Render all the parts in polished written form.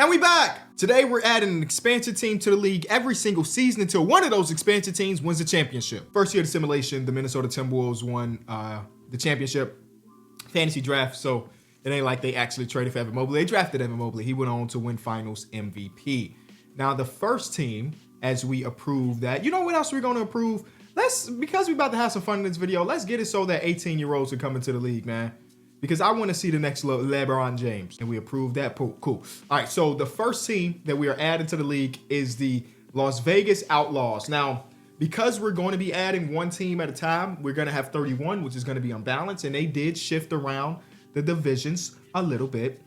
And we back! Today we're adding an expansion team to the league every single season until one of those expansion teams wins the championship. First year of the simulation, the Minnesota Timberwolves won the championship fantasy draft, so it ain't like they actually traded for Evan Mobley. They drafted Evan Mobley. He went on to win finals MVP. Now the first team, as we approve that, you know what else we're going to approve? Because we're about to have some fun in this video, let's get it so that 18-year-olds can come into the league, man. Because I want to see the next LeBron James. And we approve that. Cool. All right, so the first team that we are adding to the league is the Las Vegas Outlaws. Now, because we're going to be adding one team at a time, we're going to have 31, which is going to be unbalanced. And they did shift around the divisions a little bit.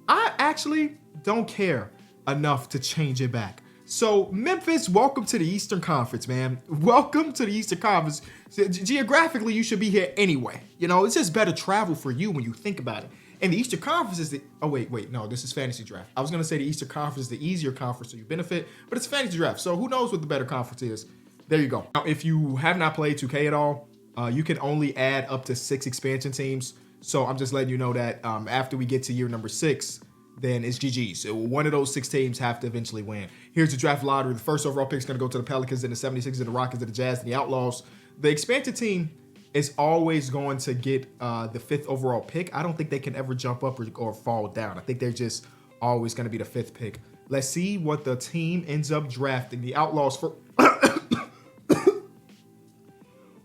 I actually don't care enough to change it back. So Memphis, welcome to the Eastern Conference, man. Welcome to the Eastern Conference. Geographically, you should be here anyway. You know, it's just better travel for you when you think about it. And the Eastern Conference is the, oh wait, no, this is fantasy draft. I was gonna say the Eastern Conference is the easier conference so you benefit, but it's fantasy draft. So who knows what the better conference is? There you go. Now, if you have not played 2K at all, you can only add up to 6 expansion teams. So I'm just letting you know that after we get to year number 6, then it's GG's. So one of those 6 teams have to eventually win. Here's the draft lottery. The first overall pick is going to go to the Pelicans, then the 76ers, and the Rockets, and the Jazz, and the Outlaws. The expansion team is always going to get the 5th overall pick. I don't think they can ever jump up or fall down. I think they're just always going to be the 5th pick. Let's see what the team ends up drafting. The Outlaws for...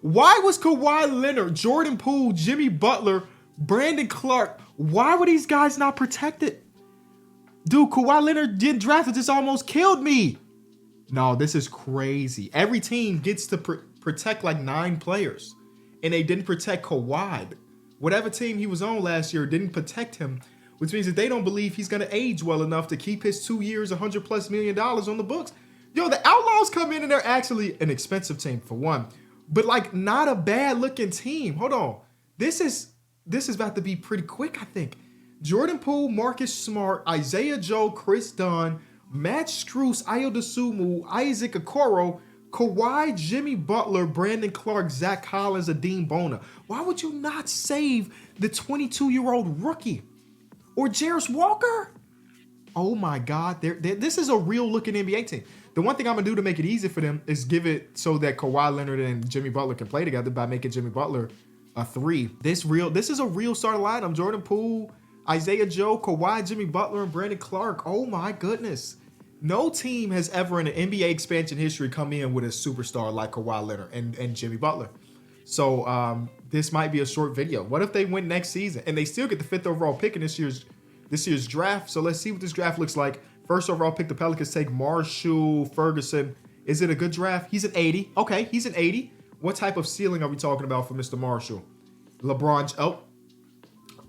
Why was Kawhi Leonard, Jordan Poole, Jimmy Butler, Brandon Clark, why were these guys not protected? Dude, Kawhi Leonard didn't draft it, just almost killed me. No, this is crazy. Every team gets to protect like 9 players, and they didn't protect Kawhi. Whatever team he was on last year didn't protect him, which means that they don't believe he's going to age well enough to keep his 2 years, $100+ million on the books. Yo, the Outlaws come in and they're actually an expensive team for one, but like not a bad looking team. Hold on. This is about to be pretty quick, I think. Jordan Poole, Marcus Smart, Isaiah Joe, Chris Dunn, Matt Strus, Ayo Dosunmu, Isaac Okoro, Kawhi, Jimmy Butler, Brandon Clark, Zach Collins, Adeem Bona. Why would you not save the 22-year-old rookie? Or Jarris Walker? Oh my God, this is a real looking NBA team. The one thing I'm gonna do to make it easy for them is give it so that Kawhi Leonard and Jimmy Butler can play together by making Jimmy Butler a 3. This is a real starting lineup. Jordan Poole, Isaiah Joe, Kawhi, Jimmy Butler, and Brandon Clark. Oh my goodness. No team has ever in the NBA expansion history come in with a superstar like Kawhi Leonard and Jimmy Butler. So this might be a short video. What if they win next season and they still get the 5th overall pick in this year's draft? So let's see what this draft looks like. First overall pick, the Pelicans take Marshall Ferguson. Is it a good draft? He's an 80. Okay, he's an 80. What type of ceiling are we talking about for Mr. Marshall? LeBron, oh.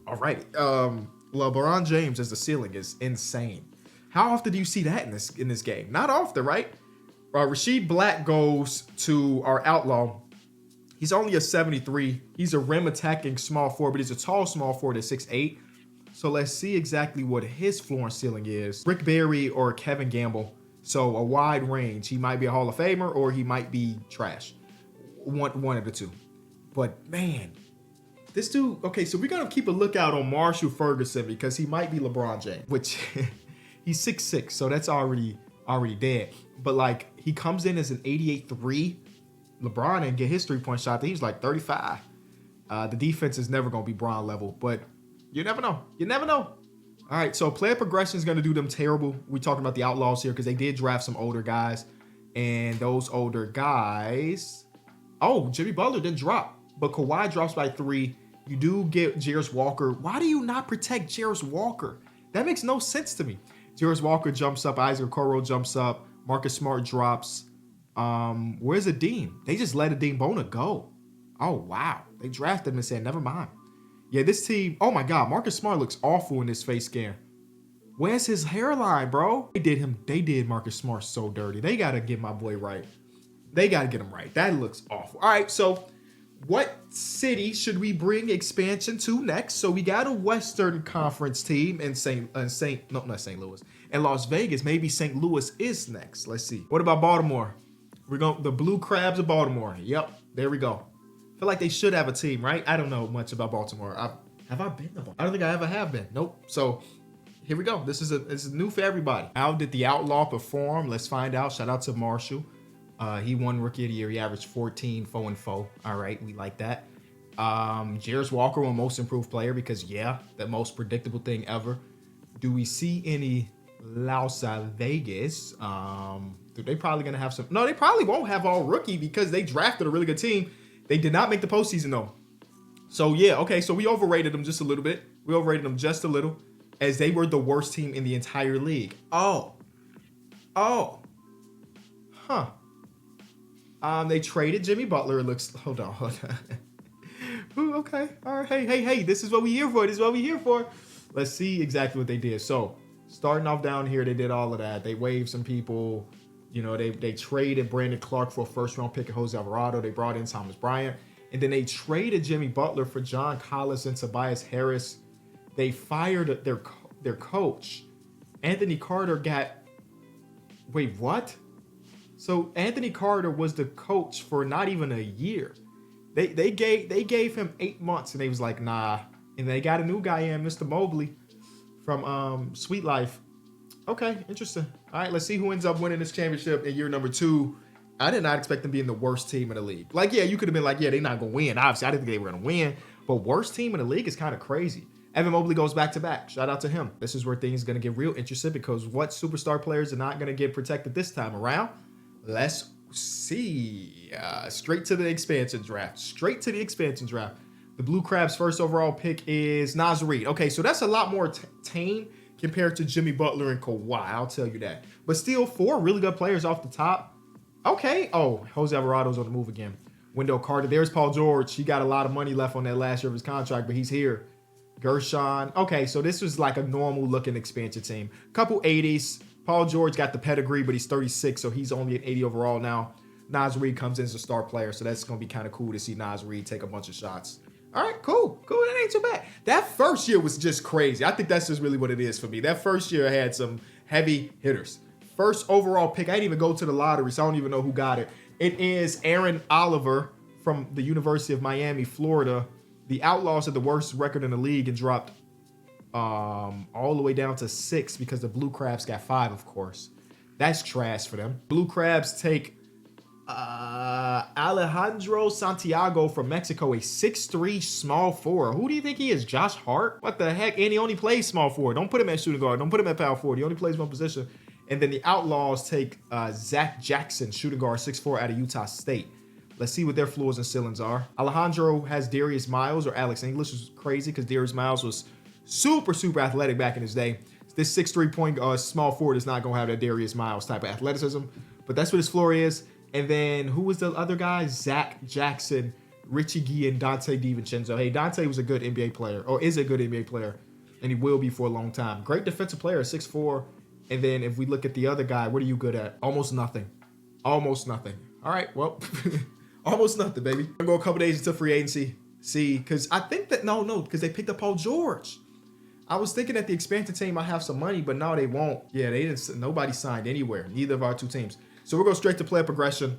All right, LeBron James as the ceiling is insane. How often do you see that in this game? Not often, right? Rasheed Black goes to our Outlaw. He's only a 73. He's a rim attacking small forward, but he's a tall small forward at 6'8". So let's see exactly what his floor and ceiling is. Rick Barry or Kevin Gamble. So a wide range. He might be a Hall of Famer or he might be trash. One of the two. But man, this dude, okay, so we're going to keep a lookout on Marshall Ferguson because he might be LeBron James, which he's 6'6", so that's already dead. But like, he comes in as an 88-3. LeBron didn't get his 3-point shot. He's like 35. The defense is never going to be Bron level, but you never know. You never know. All right, so player progression is going to do them terrible. We're talking about the Outlaws here because they did draft some older guys, and those older guys, oh, Jimmy Butler didn't drop. But Kawhi drops by 3. You do get Jarris Walker. Why do you not protect Jarris Walker? That makes no sense to me. Jarris Walker jumps up. Isaac Okoro jumps up. Marcus Smart drops. Where's Adeem? They just let Adeem Bona go. Oh, wow. They drafted him and said, never mind. Yeah, this team, oh my God, Marcus Smart looks awful in this face scan. Where's his hairline, bro? They did Marcus Smart so dirty. They got to get my boy right. They got to get him right. That looks awful. All right, so what city should we bring expansion to next? So we got a Western Conference team in not St. Louis, and Las Vegas. Maybe St. Louis is next. Let's see. What about Baltimore? We're going the Blue Crabs of Baltimore. Yep, there we go. I feel like they should have a team, right? I don't know much about Baltimore. Have I been to Baltimore? I don't think I ever have been. Nope. So here we go. This is new for everybody. How did the Outlaw perform? Let's find out. Shout out to Marshall. He won Rookie of the Year. He averaged 14, 4-4. All right, we like that. Jarius Walker won Most Improved Player because, yeah, the most predictable thing ever. Do we see any Las Vegas? They probably going to have some. No, they probably won't have all rookie because they drafted a really good team. They did not make the postseason, though. So, yeah, okay, so we overrated them just a little bit. We overrated them just a little as they were the worst team in the entire league. Oh. Huh. They traded Jimmy Butler. It looks. Hold on. Ooh, okay. All right. Hey. This is what we here for. Let's see exactly what they did. So, starting off down here, they did all of that. They waived some people. You know, they traded Brandon Clark for a first-round pick of Jose Alvarado. They brought in Thomas Bryant. And then they traded Jimmy Butler for John Collins and Tobias Harris. They fired their coach. Anthony Carter got... Wait, what? So Anthony Carter was the coach for not even a year. They gave him 8 months, and they was like, nah. And they got a new guy in, Mr. Mobley from Sweet Life. Okay, interesting. All right, let's see who ends up winning this championship in year number 2. I did not expect them being the worst team in the league. Like, yeah, you could have been like, yeah, they're not going to win. Obviously, I didn't think they were going to win. But worst team in the league is kind of crazy. Evan Mobley goes back-to-back. Shout out to him. This is where things are going to get real interesting because what superstar players are not going to get protected this time around? Let's see. Straight to the expansion draft. The Blue Crabs' first overall pick is Naz Reid. Okay, so that's a lot more tame compared to Jimmy Butler and Kawhi. I'll tell you that. But still, 4 really good players off the top. Okay. Oh, Jose Alvarado's on the move again. Wendell Carter. There's Paul George. He got a lot of money left on that last year of his contract, but he's here. Gershon. Okay, so this was like a normal-looking expansion team. Couple 80s. Paul George got the pedigree, but he's 36, so he's only an 80 overall now. Naz Reid comes in as a star player, so that's going to be kind of cool to see Naz Reid take a bunch of shots. All right, cool. That ain't too bad. That first year was just crazy. I think that's just really what it is for me. That first year had some heavy hitters. First overall pick. I didn't even go to the lottery, so I don't even know who got it. It is Aaron Oliver from the University of Miami, Florida. The Outlaws had the worst record in the league and dropped all the way down to 6 because the Blue Crabs got 5, of course. That's trash for them. Blue Crabs take Alejandro Santiago from Mexico, a 6'3" small forward. Who do you think he is? Josh Hart? What the heck? And he only plays small forward. Don't put him at shooting guard. Don't put him at power forward. He only plays one position. And then the Outlaws take Zach Jackson, shooting guard, 6'4" out of Utah State. Let's see what their floors and ceilings are. Alejandro has Darius Miles or Alex English, which is crazy because Darius Miles was super athletic back in his day. This 6'3" point small forward is not going to have that Darius Miles type of athleticism, but that's what his floor is. And then who was the other guy? Zach Jackson, Richie Gee, and Dante DiVincenzo. Hey, Dante was a good NBA player, or is a good NBA player, and he will be for a long time. Great defensive player, 6'4". And then if we look at the other guy, what are you good at? Almost nothing. All right, well, almost nothing, baby. I'm going to go a couple days until free agency. See, because I think that, no, because they picked up Paul George. I was thinking that the expansion team might have some money, but no, they won't. Yeah, they didn't. Nobody signed anywhere. Neither of our two teams. So we'll go straight to player progression.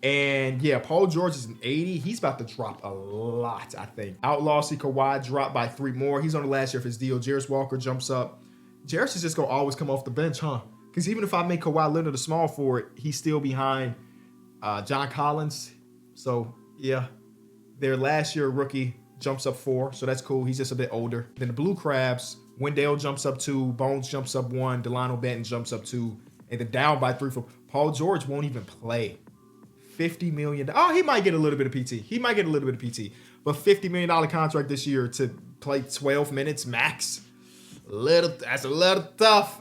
And yeah, Paul George is an 80. He's about to drop a lot, I think. Outlaw see Kawhi drop by 3 more. He's on the last year of his deal. Jarius Walker jumps up. Jarius is just going to always come off the bench, huh? Because even if I make Kawhi Leonard a small forward, he's still behind John Collins. So yeah, their last year rookie jumps up 4. So that's cool. He's just a bit older. Then the Blue Crabs, Wendell jumps up 2. Bones jumps up 1. Delano Benton jumps up 2. And then down by 3 for Paul George won't even play. $50 million. Oh, he might get a little bit of PT. But $50 million contract this year to play 12 minutes max. That's a little tough.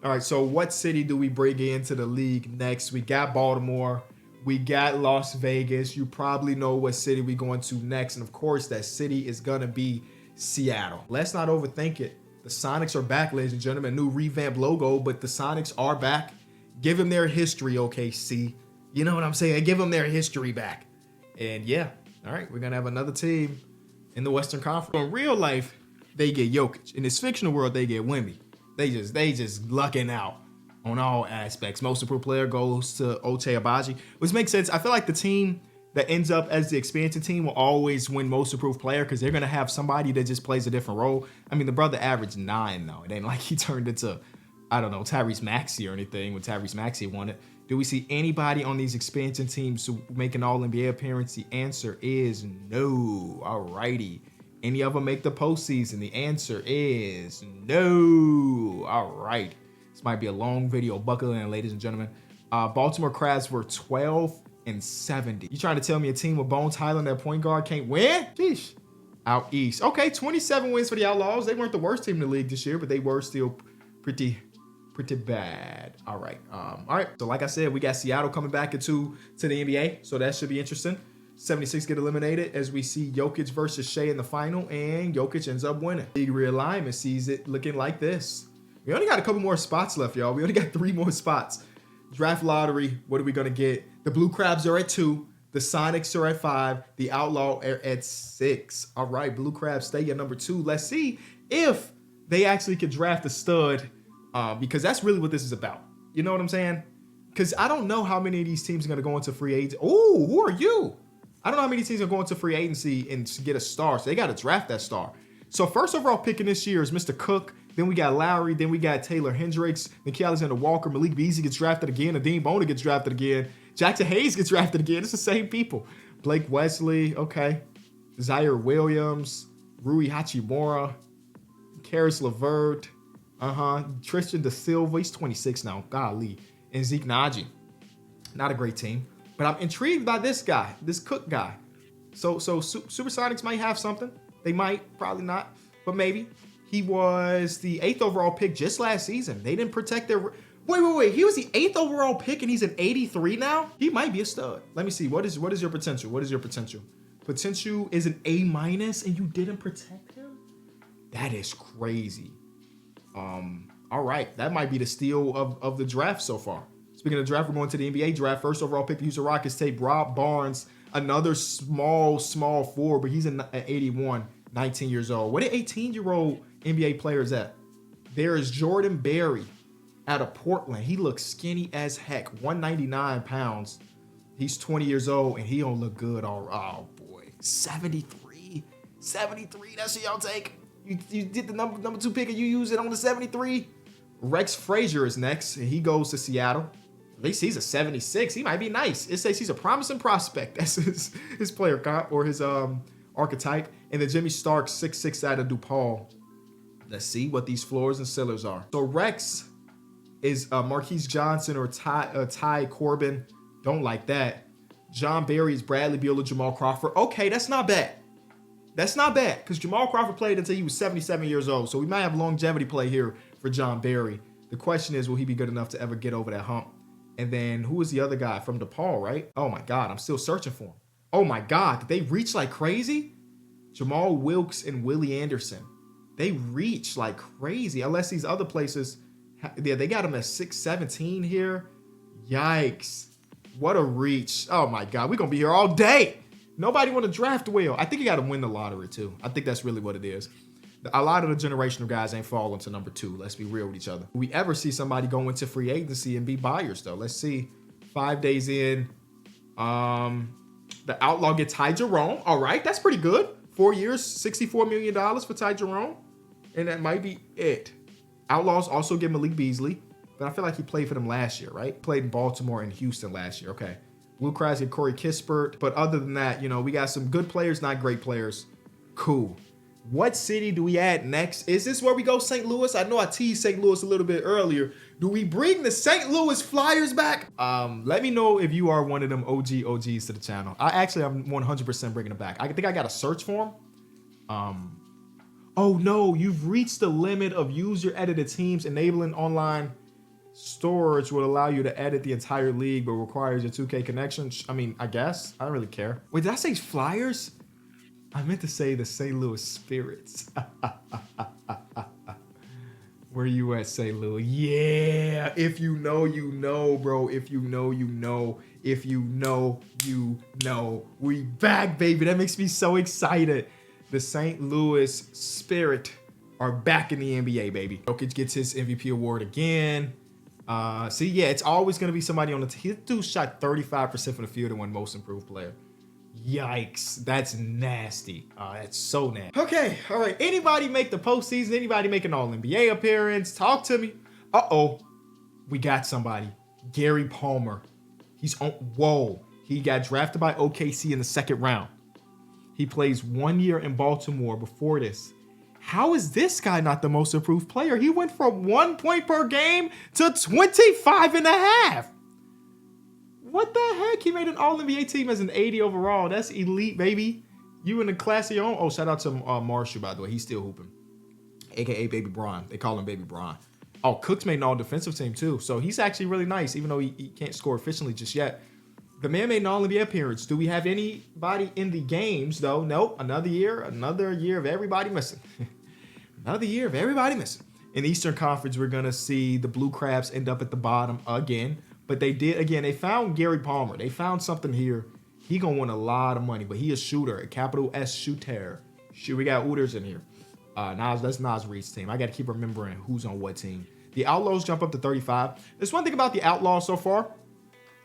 All right, so what city do we bring into the league next? We got Baltimore. We got Las Vegas. You probably know what city we're going to next. And of course, that city is going to be Seattle. Let's not overthink it. The Sonics are back, ladies and gentlemen. New revamped logo, but the Sonics are back. Give them their history, OKC. You know what I'm saying? Give them their history back. And yeah, all right, we're going to have another team in the Western Conference. In real life, they get Jokic. In this fictional world, they get Wemby. They just lucking out on all aspects. Most improved player goes to Ochai Agbaji, which makes sense. I feel like the team that ends up as the expansion team will always win most improved player because they're going to have somebody that just plays a different role. I mean, the brother averaged 9, though. It ain't like he turned into, I don't know, Tyrese Maxey or anything when Tyrese Maxey won it. Do we see anybody on these expansion teams make an All-NBA appearance? The answer is no. Alrighty. Any of them make the postseason? The answer is no. All right. This might be a long video. Buckle in, ladies and gentlemen. Baltimore Crabs were 12-70. You trying to tell me a team with Bones Highland at point guard can't win? Sheesh. Out east. Okay, 27 wins for the Outlaws. They weren't the worst team in the league this year, but they were still pretty bad. All right. All right. So like I said, we got Seattle coming back to the NBA. So that should be interesting. 76 get eliminated as we see Jokic versus Shea in the final, and Jokic ends up winning. League realignment sees it looking like this. We only got a couple more spots left, y'all. We only got 3 more spots. Draft lottery, what are we going to get? The Blue Crabs are at 2. The Sonics are at 5. The Outlaw are at 6. All right, Blue Crabs stay at number 2. Let's see if they actually could draft a stud, because that's really what this is about. You know what I'm saying? Because I don't know how many of these teams are going to go into free agency. Oh, who are you? I don't know how many teams are going to free agency and to get a star, so they got to draft that star. So first overall pick in this year is Mr. Cook. Then we got Lowry. Then we got Taylor Hendricks. Nikhil Alexander Walker. Malik Beasley gets drafted again. Nadeem Bona gets drafted again. Jackson Hayes gets drafted again. It's the same people. Blake Wesley. Okay. Zaire Williams. Rui Hachimura. Karis LeVert. Tristan Da Silva. He's 26 now. Golly. And Zeke Naji. Not a great team. But I'm intrigued by this guy. This Cook guy. So Supersonics might have something. They might. Probably not. But maybe. He was the 8th overall pick just last season. They didn't protect their... Wait. He was the 8th overall pick and he's an 83 now? He might be a stud. Let me see. What is your potential? What is your potential? Potential is an A- and you didn't protect him? That is crazy. All right. That might be the steal of the draft so far. Speaking of draft, we're going to the NBA draft. First overall pick, the Houston Rockets take Rob Barnes, another small forward, but he's an 81, 19 years old. What are 18-year-old NBA players at? There is Jordan Berry out of Portland. He looks skinny as heck, 199 pounds. He's 20 years old, and he don't look good. Oh, boy. 73. That's what y'all take. You did the number 2 pick, and you use it on the 73. Rex Frazier is next, and he goes to Seattle. At least he's a 76. He might be nice. It says he's a promising prospect. That's his player comp or his archetype. And then Jimmy Stark, 6'6" out of DePaul. Let's see what these floors and cellars are. So Rex is Marquise Johnson or Ty Corbin. Don't like that. John Barry is Bradley Beal or Jamal Crawford. Okay, that's not bad. That's not bad because Jamal Crawford played until he was 77 years old. So we might have longevity play here for John Barry. The question is, will he be good enough to ever get over that hump? And then who is the other guy from DePaul, right? Oh my God, I'm still searching for him. Oh my God, did they reach like crazy? Jamal Wilkes and Willie Anderson. They reach like crazy, unless these other places, yeah, they got him at 6'17" here. Yikes. What a reach. Oh my God, we're going to be here all day. Nobody want to draft well. I think you got to win the lottery too. I think that's really what it is. A lot of the generational guys ain't falling to number 2. Let's be real with each other. We ever see somebody go into free agency and be buyers though? Let's see. 5 days in, the Outlaw gets Ty Jerome. All right, that's pretty good. 4 years, $64 million for Ty Jerome. And that might be it. Outlaws also get Malik Beasley, but I feel like he played for them last year, right? Played in Baltimore and Houston last year. Okay. Blue Crabs get Corey Kispert. But other than that, you know, we got some good players, not great players. Cool. What city do we add next? Is this where we go St. Louis? I know I teased St. Louis a little bit earlier. Do we bring the St. Louis Flyers back? Let me know if you are one of them OGs to the channel. I'm 100% bringing them back. I think I got to search for them. Oh no, you've reached the limit of user edited teams. Enabling online storage will allow you to edit the entire league, but requires a 2K connection. I mean, I guess. I don't really care. Wait, did I say Flyers? I meant to say the St. Louis Spirits. Where you at, St. Louis? Yeah. If you know, you know, bro. If you know, you know. If you know, you know. We back, baby. That makes me so excited. The St. Louis Spirit are back in the NBA, baby. Jokic gets his MVP award again. See, yeah, it's always going to be somebody on the team. This dude shot 35% from the field and won most improved player. Yikes, that's nasty. That's so nasty. Okay, all right. Anybody make the postseason? Anybody make an All-NBA appearance? Talk to me. Uh-oh, we got somebody. Gary Palmer. He's on, whoa. He got drafted by OKC in the second round. He plays 1 year in Baltimore before this. How is this guy not the most improved player? He went from 1 point per game to 25 and a half. What the heck? He made an All-NBA team as an 80 overall. That's elite, baby. You in the class of your own. Oh, shout out to Marshall, by the way. He's still hooping. AKA Baby Bron. They call him Baby Bron. Oh, Cook's made an all-defensive team, too. So he's actually really nice, even though he can't score efficiently just yet. The man made an All-NBA appearance. Do we have anybody in the games, though? Nope. Another year of everybody missing. Another year of everybody missing. In the Eastern Conference, we're going to see the Blue Crabs end up at the bottom again. But they did, again, they found Gary Palmer. They found something here. He going to win a lot of money, but he a shooter, a capital S shooter. Shoot, we got Ooters in here. That's Nas Reed's team. I got to keep remembering who's on what team. The Outlaws jump up to 35. There's one thing about the Outlaws so far.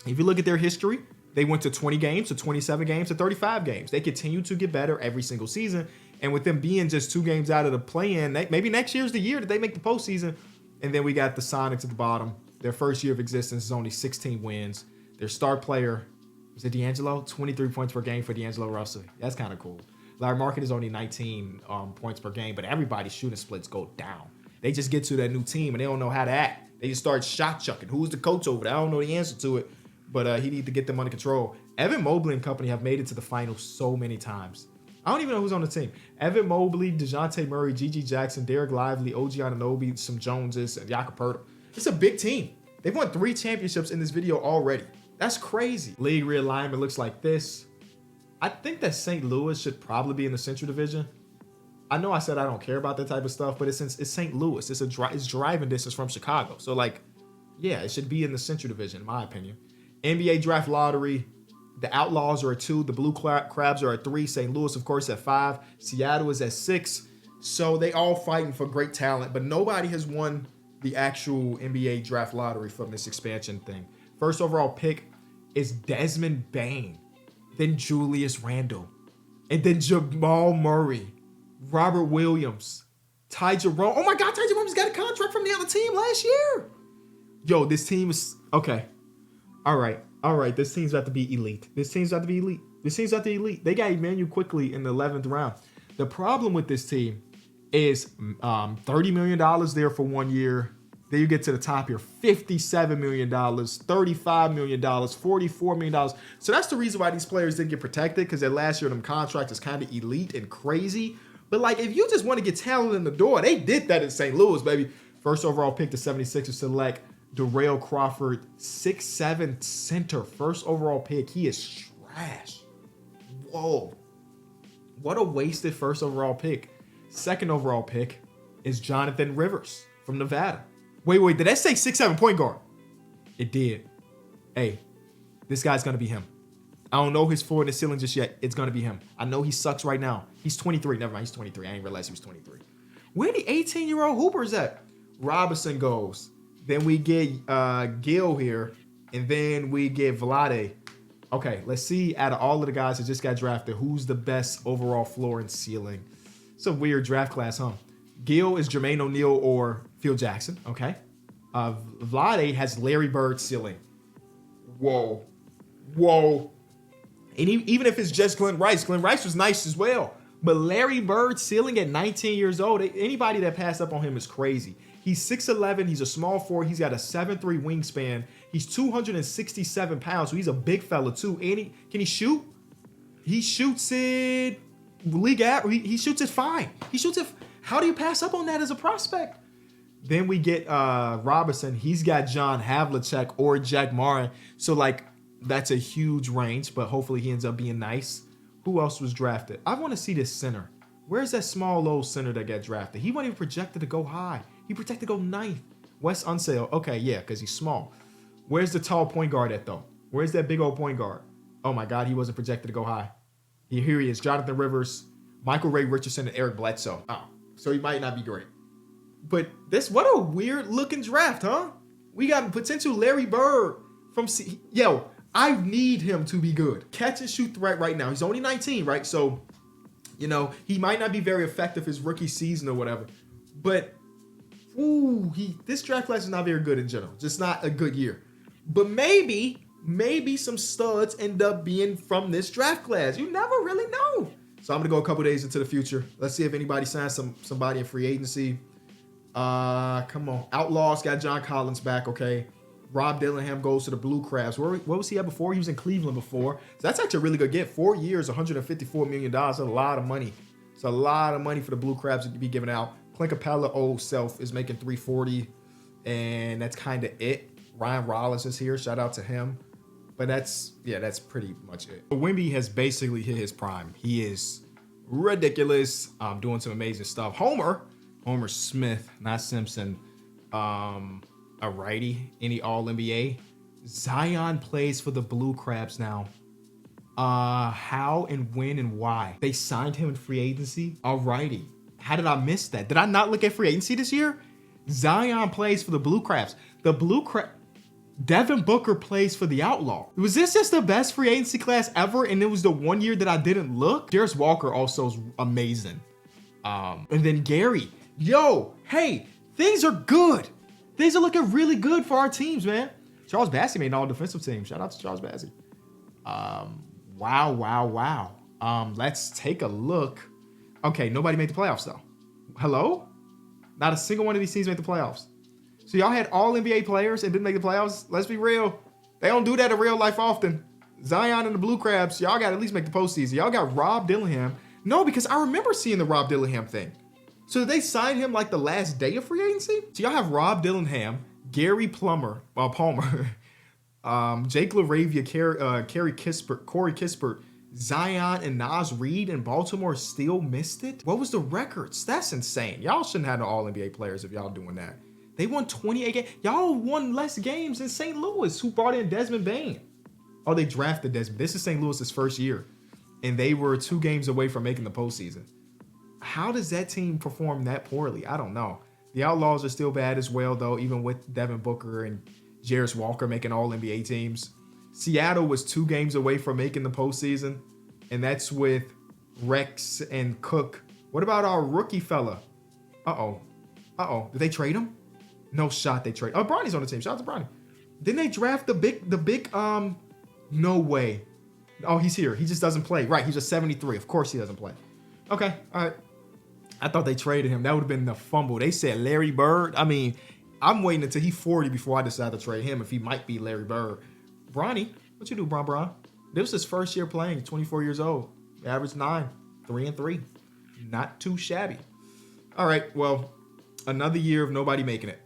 If you look at their history, they went to 20 games, to 27 games, to 35 games. They continue to get better every single season. And with them being just 2 games out of the play-in, maybe next year's the year that they make the postseason. And then we got the Sonics at the bottom. Their first year of existence is only 16 wins. Their star player, is it D'Angelo? 23 points per game for D'Angelo Russell. That's kind of cool. Larry Market is only 19 points per game, but everybody's shooting splits go down. They just get to that new team, and they don't know how to act. They just start shot chucking. Who's the coach over there? I don't know the answer to it, but he needs to get them under control. Evan Mobley and company have made it to the finals so many times. I don't even know who's on the team. Evan Mobley, DeJounte Murray, Gigi Jackson, Derek Lively, OG Anunoby, some Joneses, and Jakob Poeltl. It's a big team. They've won 3 championships in this video already. That's crazy. League realignment looks like this. I think that St. Louis should probably be in the Central Division. I know I said I don't care about that type of stuff, but it's St. Louis. It's driving distance from Chicago. So, like, yeah, it should be in the Central Division, in my opinion. NBA draft lottery. The Outlaws are at 2. The Blue Crabs are at 3. St. Louis, of course, at 5. Seattle is at 6. So they all fighting for great talent, but nobody has won the actual NBA draft lottery from this expansion thing. First overall pick is Desmond Bane, then Julius Randle, and then Jamal Murray, Robert Williams, Ty Jerome. Oh my God, Ty Jerome's got a contract from the other team last year. Yo, this team is okay. All right. This team's about to be elite. They got Emmanuel quickly in the 11th round. The problem with this team is $30 million there for 1 year. Then you get to the top here, $57 million, $35 million, $44 million. So that's the reason why these players didn't get protected, because their last year them contract is kind of elite and crazy. But like, if you just want to get talent in the door, they did that in St. Louis, baby. First overall pick, the 76ers select Darrell Crawford, 6'7" center, first overall pick. He is trash. Whoa. What a wasted first overall pick. Second overall pick is Jonathan Rivers from Nevada. Wait, did that say 6'7" point guard? It did. Hey, this guy's going to be him. I don't know his floor and his ceiling just yet. It's going to be him. I know he sucks right now. He's 23. Never mind, he's 23. I didn't realize he was 23. Where the 18-year-old Hoopers at? Robinson goes. Then we get Gil here. And then we get Vlade. Okay, let's see out of all of the guys that just got drafted, who's the best overall floor and ceiling. It's a weird draft class, huh? Gil is Jermaine O'Neal or Phil Jackson, okay? Vlade has Larry Bird ceiling. Whoa. And even if it's just Glenn Rice was nice as well. But Larry Bird ceiling at 19 years old, anybody that passed up on him is crazy. He's 6'11", he's a small forward, he's got a 7'3" wingspan. He's 267 pounds, so he's a big fella too. And can he shoot? He shoots it league average. He shoots it fine. How do you pass up on that as a prospect? Then we get Robinson. He's got John Havlicek or Jack Marin. So, like, that's a huge range, but hopefully he ends up being nice. Who else was drafted? I want to see this center. Where's that small, low center that got drafted? He wasn't even projected to go high. He projected to go 9th. Wes Unseld. Okay, yeah, because he's small. Where's the tall point guard at, though? Where's that big old point guard? Oh, my God, he wasn't projected to go high. Here he is, Jonathan Rivers, Michael Ray Richardson, and Eric Bledsoe. Oh, so he might not be great. But what a weird-looking draft, huh? We got potential Larry Bird from... I need him to be good. Catch and shoot threat right now. He's only 19, right? So, you know, he might not be very effective his rookie season or whatever. But, this draft class is not very good in general. Just not a good year. But maybe some studs end up being from this draft class. You never really know. So I'm going to go a couple days into the future. Let's see if anybody signs somebody in free agency. Come on. Outlaws got John Collins back, okay. Rob Dillingham goes to the Blue Crabs. Where was he at before? He was in Cleveland before. So that's actually a really good get. 4 years, $154 million. That's a lot of money. It's a lot of money for the Blue Crabs to be giving out. Clint Capella, old self, is making $340. And that's kind of it. Ryan Rollins is here. Shout out to him. But that's pretty much it. Wemby has basically hit his prime. He is ridiculous. Doing some amazing stuff. Homer Smith, not Simpson. A righty, any All-NBA. Zion plays for the Blue Crabs now. How and when and why? They signed him in free agency. Alrighty. How did I miss that? Did I not look at free agency this year? Zion plays for the Blue Crabs. Devin Booker plays for the Outlaws. Was this just the best free agency class ever? And it was the 1 year that I didn't look? Darius Walker also is amazing. And then Gary. Yo, hey, things are good. Things are looking really good for our teams, man. Charles Bassey made an all-defensive team. Shout out to Charles Bassey. Wow. Let's take a look. Okay, nobody made the playoffs, though. Hello? Not a single one of these teams made the playoffs. So y'all had all NBA players and didn't make the playoffs? Let's be real. They don't do that in real life often. Zion and the Blue Crabs, y'all got to at least make the postseason. Y'all got Rob Dillingham. No, because I remember seeing the Rob Dillingham thing. So did they sign him like the last day of free agency? So y'all have Rob Dillingham, Gary Palmer, Jake LaRavia, Corey Kispert, Zion and Naz Reid in Baltimore still missed it? What was the records? That's insane. Y'all shouldn't have no All-NBA players if y'all doing that. They won 28 games. Y'all won less games than St. Louis, who brought in Desmond Bane. Oh, they drafted Desmond. This is St. Louis's first year, and they were 2 games away from making the postseason. How does that team perform that poorly? I don't know. The Outlaws are still bad as well, though, even with Devin Booker and Darius Walker making All-NBA teams. Seattle was 2 games away from making the postseason, and that's with Rex and Cook. What about our rookie fella? Uh-oh. Did they trade him? No shot they trade. Oh, Bronny's on the team. Shout out to Bronny. Didn't they draft the big, no way. Oh, he's here. He just doesn't play. Right, he's a 73. Of course he doesn't play. Okay, all right. I thought they traded him. That would have been the fumble. They said Larry Bird. I mean, I'm waiting until he's 40 before I decide to trade him if he might be Larry Bird. Bronny, what you do, Bron? This was his first year playing, 24 years old. Average 9, 3-3. Not too shabby. All right, well, another year of nobody making it.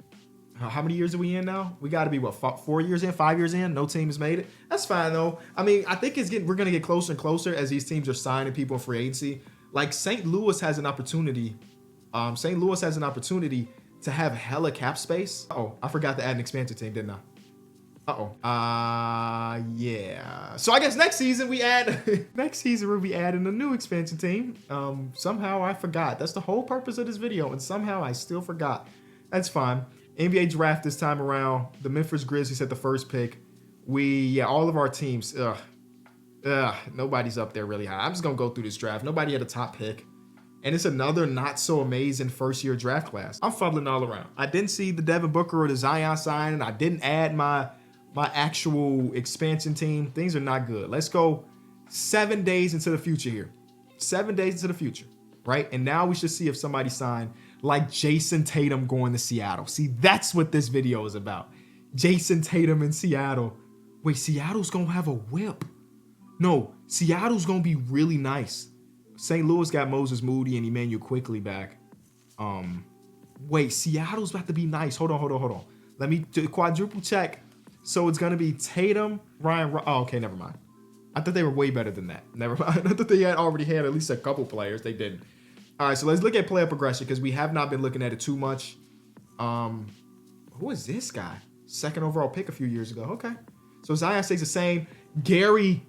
How many years are we in now? We got to be, 4 years in, 5 years in? No team has made it. That's fine, though. I mean, I think we're going to get closer and closer as these teams are signing people in free agency. Like, St. Louis has an opportunity. St. Louis has an opportunity to have hella cap space. Uh-oh, I forgot to add an expansion team, didn't I? Yeah. So I guess next season we'll be adding a new expansion team. Somehow I forgot. That's the whole purpose of this video, and somehow I still forgot. That's fine. NBA draft this time around. The Memphis Grizzlies had the first pick. All of our teams, nobody's up there really high. I'm just gonna go through this draft. Nobody had a top pick. And it's another not so amazing first year draft class. I'm fumbling all around. I didn't see the Devin Booker or the Zion sign, and I didn't add my actual expansion team. Things are not good. Let's go 7 days into the future here. 7 days into the future, right? And now we should see if somebody signed like Jason Tatum going to Seattle. See, that's what this video is about. Jason Tatum in Seattle. Wait, Seattle's gonna have a whip. No, Seattle's gonna be really nice. St. Louis got Moses Moody and Emmanuel Quickley back. Wait, Seattle's about to be nice. Hold on. Let me quadruple check. So it's gonna be Tatum, Ryan. Oh, okay, never mind. I thought they were way better than that. Never mind. I thought they already had at least a couple players. They didn't. All right, so let's look at player progression because we have not been looking at it too much. Who is this guy? 2nd overall pick a few years ago. Okay. So Zion stays the same. Gary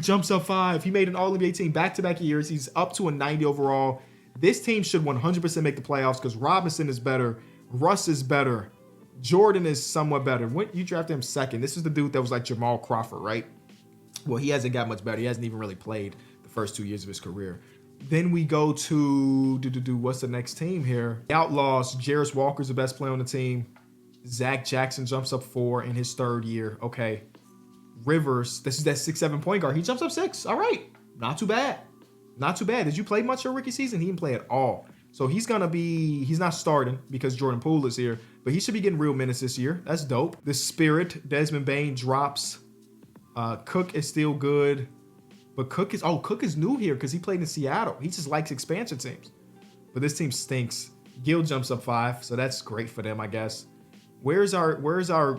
jumps up 5. He made an All-NBA team back-to-back years. He's up to a 90 overall. This team should 100% make the playoffs because Robinson is better. Russ is better. Jordan is somewhat better. When you drafted him 2nd, this is the dude that was like Jamal Crawford, right? Well, he hasn't got much better. He hasn't even really played the first 2 years of his career. Then we go to what's the next team here? The Outlaws. Jarris Walker's the best player on the team. Zach Jackson jumps up 4 in his 3rd year. Okay. Rivers, this is that 6'7" point guard. He jumps up 6. All right. Not too bad. Not too bad. Did you play much your rookie season? He didn't play at all. So he's not starting because Jordan Poole is here, but he should be getting real minutes this year. That's dope. The Spirit, Desmond Bane drops. Cook is still good. But Cook is new here because he played in Seattle. He just likes expansion teams. But this team stinks. Gill jumps up 5, so that's great for them, I guess. Where's our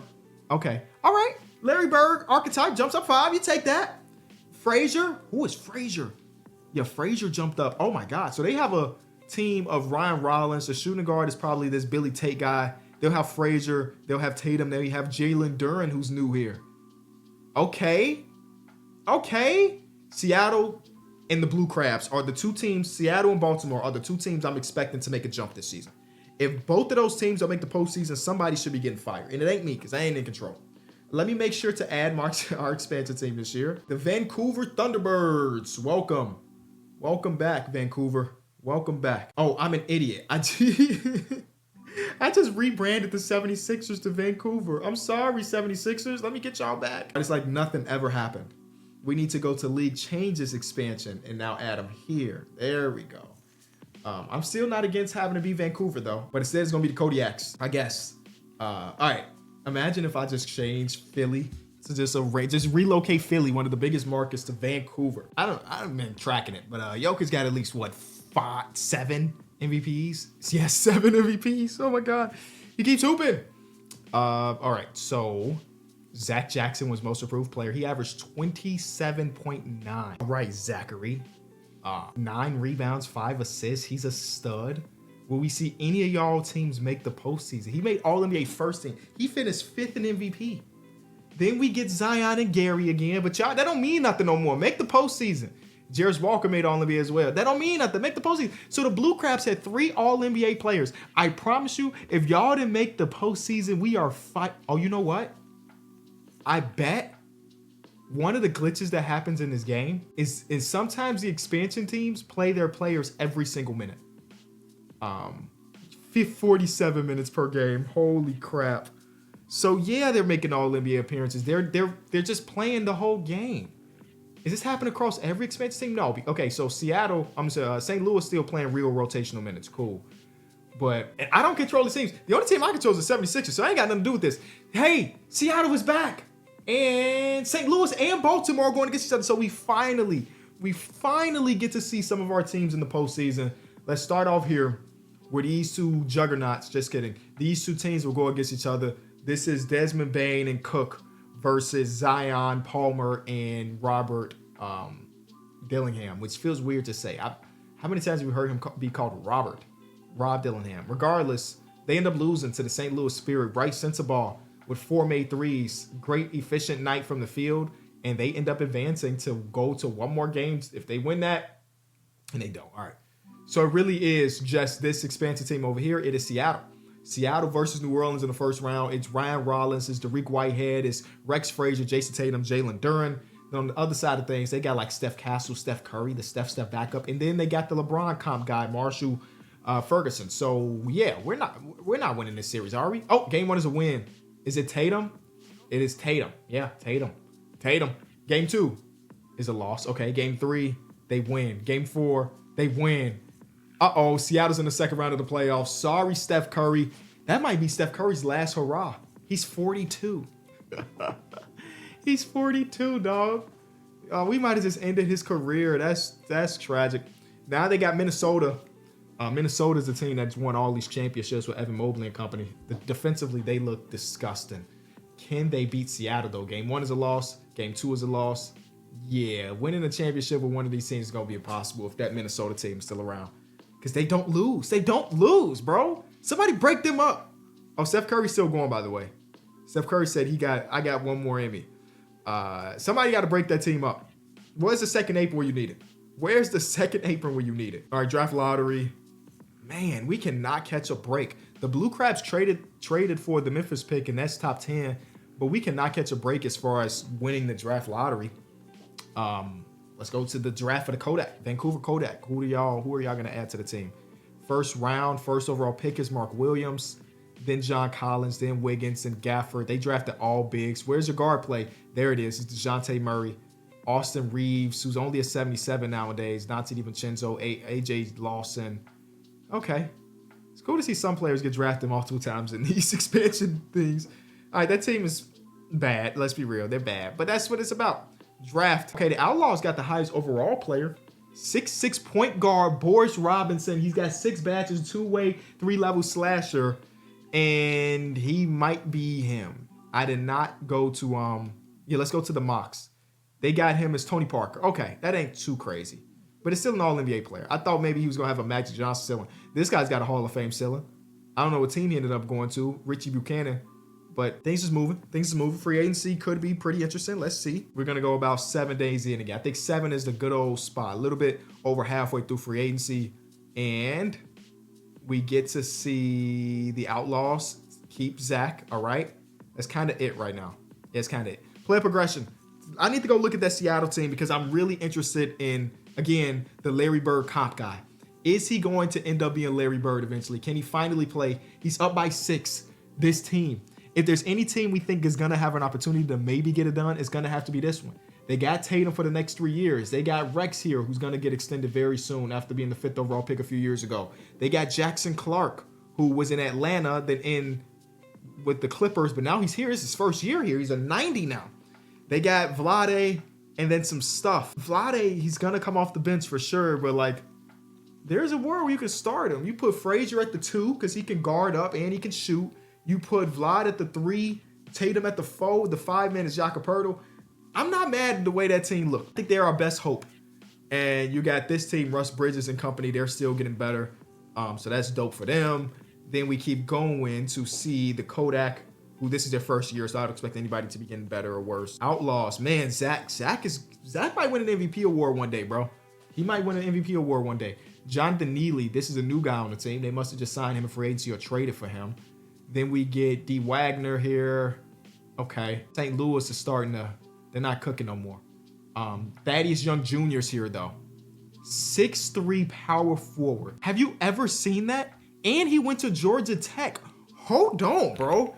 okay. All right. Larry Bird, archetype, jumps up 5. You take that. Frazier. Who is Frazier? Yeah, Frazier jumped up. Oh my God. So they have a team of Ryan Rollins. The shooting guard is probably this Billy Tate guy. They'll have Frazier. They'll have Tatum. They have Jalen Duren, who's new here. Okay. Seattle and the Blue Crabs are the 2 teams. Seattle and Baltimore are the 2 teams I'm expecting to make a jump this season. If both of those teams don't make the postseason, somebody should be getting fired. And it ain't me because I ain't in control. Let me make sure to add our expansion team this year. The Vancouver Thunderbirds. Welcome. Welcome back, Vancouver. Welcome back. Oh, I'm an idiot. I just rebranded the 76ers to Vancouver. I'm sorry, 76ers. Let me get y'all back. It's like nothing ever happened. We need to go to League Changes expansion and now add them here. There we go. I'm still not against having to be Vancouver, though. But instead, it's going to be the Kodiaks, I guess. All right. Imagine if I just change Philly to just relocate Philly, one of the biggest markets, to Vancouver. I haven't been tracking it, but Jokic got at least, 7 MVPs? Yeah, 7 MVPs. Oh, my God. He keeps hooping. All right. So Zach Jackson was most improved player. He averaged 27.9. All right, Zachary. 9 rebounds, 5 assists. He's a stud. Will we see any of y'all teams make the postseason? He made All-NBA first team. He finished 5th in MVP. Then we get Zion and Gary again, but y'all, that don't mean nothing no more. Make the postseason. Jarris Walker made All-NBA as well. That don't mean nothing. Make the postseason. So the Blue Crabs had 3 All-NBA players. I promise you, if y'all didn't make the postseason, we are fight. Oh, you know what? I bet one of the glitches that happens in this game is sometimes the expansion teams play their players every single minute. 47 minutes per game. Holy crap. So yeah, they're making all NBA appearances. They're just playing the whole game. Is this happening across every expansion team? No. Okay, so St. Louis still playing real rotational minutes. Cool. But I don't control the teams. The only team I control is the 76ers, so I ain't got nothing to do with this. Hey, Seattle is back. And St. Louis and Baltimore are going against each other. So we finally get to see some of our teams in the postseason. Let's start off here with these 2 juggernauts. Just kidding. These 2 teams will go against each other. This is Desmond Bane and Cook versus Zion, Palmer, and Robert Dillingham, which feels weird to say. How many times have we heard him be called Rob Dillingham? Regardless, they end up losing to the St. Louis Spirit. Bryce Sensabaugh with 4 made threes. Great, efficient night from the field. And they end up advancing to go to 1 more game. If they win that, and they don't. All right. So it really is just this expansion team over here. It is Seattle. Seattle versus New Orleans in the first round. It's Ryan Rollins, it's Dariq Whitehead, it's Rex Frazier, Jason Tatum, Jalen Duren. Then on the other side of things, they got like Steph Castle, Steph Curry, the Steph backup, and then they got the LeBron comp guy, Marshall Ferguson. So yeah, we're not winning this series, are we? Oh, game 1 is a win. Is it Tatum? It is Tatum. Yeah, Tatum. Game 2 is a loss. Okay, game 3, they win. Game 4, they win. Uh-oh, Seattle's in the second round of the playoffs. Sorry, Steph Curry. That might be Steph Curry's last hurrah. He's 42. He's 42, dog. We might have just ended his career. That's tragic. Now they got Minnesota. Minnesota's the team that's won all these championships with Evan Mobley and company. Defensively, they look disgusting. Can they beat Seattle, though? Game 1 is a loss. Game 2 is a loss. Yeah, winning a championship with one of these teams is going to be impossible if that Minnesota team is still around. Because they don't lose. They don't lose, bro. Somebody break them up. Oh, Steph Curry's still going, by the way. Steph Curry said I got 1 more in me. Somebody got to break that team up. Where's the second apron where you need it? Where's the second apron where you need it? All right, draft lottery. Man, we cannot catch a break. The Blue Crabs traded for the Memphis pick, and that's top 10. But we cannot catch a break as far as winning the draft lottery. Let's go to the draft for the Kodak. Vancouver Kodak. Who are y'all gonna add to the team? First round, first overall pick is Mark Williams, then John Collins, then Wiggins and Gafford. They drafted all bigs. Where's your guard play? There it is. It's DeJounte Murray, Austin Reeves, who's only a 77 nowadays, Dante DiVincenzo, AJ Lawson. Okay. It's cool to see some players get drafted multiple times in these expansion things. All right, that team is bad. Let's be real. They're bad. But that's what it's about. Draft. Okay, the Outlaws got the highest overall player. 6'6" point guard, Boris Robinson. He's got 6 badges, 2-way, 3-level slasher. And he might be him. I did not go to, let's go to the mocks. They got him as Tony Parker. Okay, that ain't too crazy. But it's still an all-NBA player. I thought maybe he was going to have a Magic Johnson ceiling. This guy's got a Hall of Fame ceiling. I don't know what team he ended up going to, Richie Buchanan. But things is moving. Free agency could be pretty interesting. Let's see. We're going to go about 7 days in again. I think 7 is the good old spot. A little bit over halfway through free agency. And we get to see the Outlaws keep Zach, all right? That's kind of it right now. It's kind of it. Player progression. I need to go look at that Seattle team because I'm really interested in, again, the Larry Bird comp guy. Is he going to end up being Larry Bird eventually? Can he finally play? He's up by 6, this team. If there's any team we think is going to have an opportunity to maybe get it done, it's going to have to be this one. They got Tatum for the next 3 years. They got Rex here, who's going to get extended very soon after being the 5th overall pick a few years ago. They got Jackson Clark, who was in Atlanta, then in with the Clippers, but now he's here. It's his first year here. He's a 90 now. They got Vlade and then some stuff. Vlade, he's going to come off the bench for sure, but like, there's a world where you can start him. You put Frazier at the 2 because he can guard up and he can shoot. You put Vlad at the 3, Tatum at the 4, the 5-man is Jakob Poeltl. I'm not mad at the way that team looked. I think they're our best hope. And you got this team, Russ Bridges and company, they're still getting better. So that's dope for them. Then we keep going to see the Kodak, who this is their first year, so I don't expect anybody to be getting better or worse. Outlaws, man, Zach might win an MVP award one day, bro. He might win an MVP award one day. Jonathan Neely, this is a new guy on the team. They must have just signed him in free agency or traded for him. Then we get D. Wagner here. Okay. St. Louis is starting to, they're not cooking no more. Thaddeus Young Jr.'s here, though. 6'3" power forward. Have you ever seen that? And he went to Georgia Tech. Hold on, bro.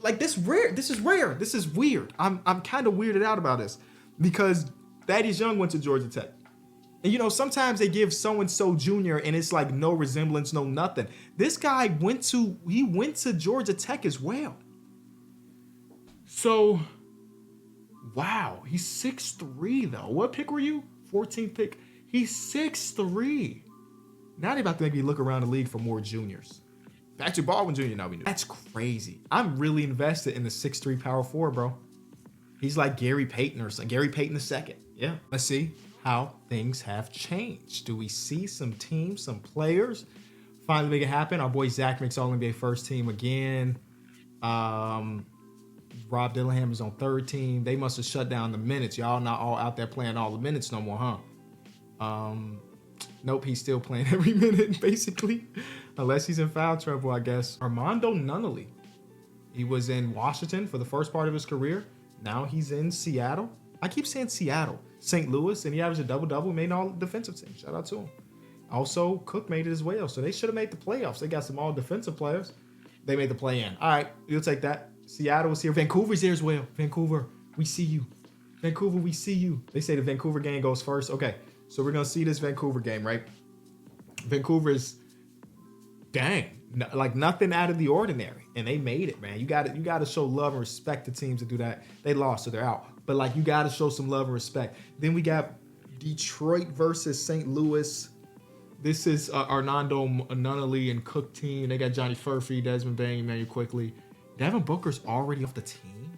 Like, this rare. This is rare. This is weird. I'm kind of weirded out about this because Thaddeus Young went to Georgia Tech. And, you know, sometimes they give so-and-so junior and it's like no resemblance, no nothing. This guy went to Georgia Tech as well. So, wow. He's 6'3", though. What pick were you? 14th pick. He's 6'3". Now they're about to make me look around the league for more juniors. Patrick Baldwin Jr. now we knew. That's crazy. I'm really invested in the 6'3" power forward, bro. He's like Gary Payton or something. Gary Payton II. Yeah. Let's see how things have changed. Do we see some teams, some players finally make it happen? Our boy Zach makes All-NBA first team again. Rob Dillingham is on third team. They must have shut down the minutes. Y'all not all out there playing all the minutes no more, huh? Nope, he's still playing every minute, basically. Unless he's in foul trouble, I guess. Armando Nunnally. He was in Washington for the first part of his career. Now he's in Seattle. I keep saying Seattle. St. Louis, and he averaged a double-double, made an all-defensive team. Shout out to him. Also, Cook made it as well, so they should have made the playoffs. They got some all-defensive players. They made the play-in. All right, you'll take that. Seattle is here. Vancouver's here as well. Vancouver, we see you. Vancouver, we see you. They say the Vancouver game goes first. Okay, so we're going to see this Vancouver game, right? Vancouver is, like nothing out of the ordinary, and they made it, man. You got to show love and respect to teams that do that. They lost, so they're out. But like, you got to show some love and respect. Then we got Detroit versus St. Louis. This is Armando Nunnally and Cook team. They got Johnny Furphy, Desmond Bain, Emmanuel Quickly. Devin Booker's already off the team.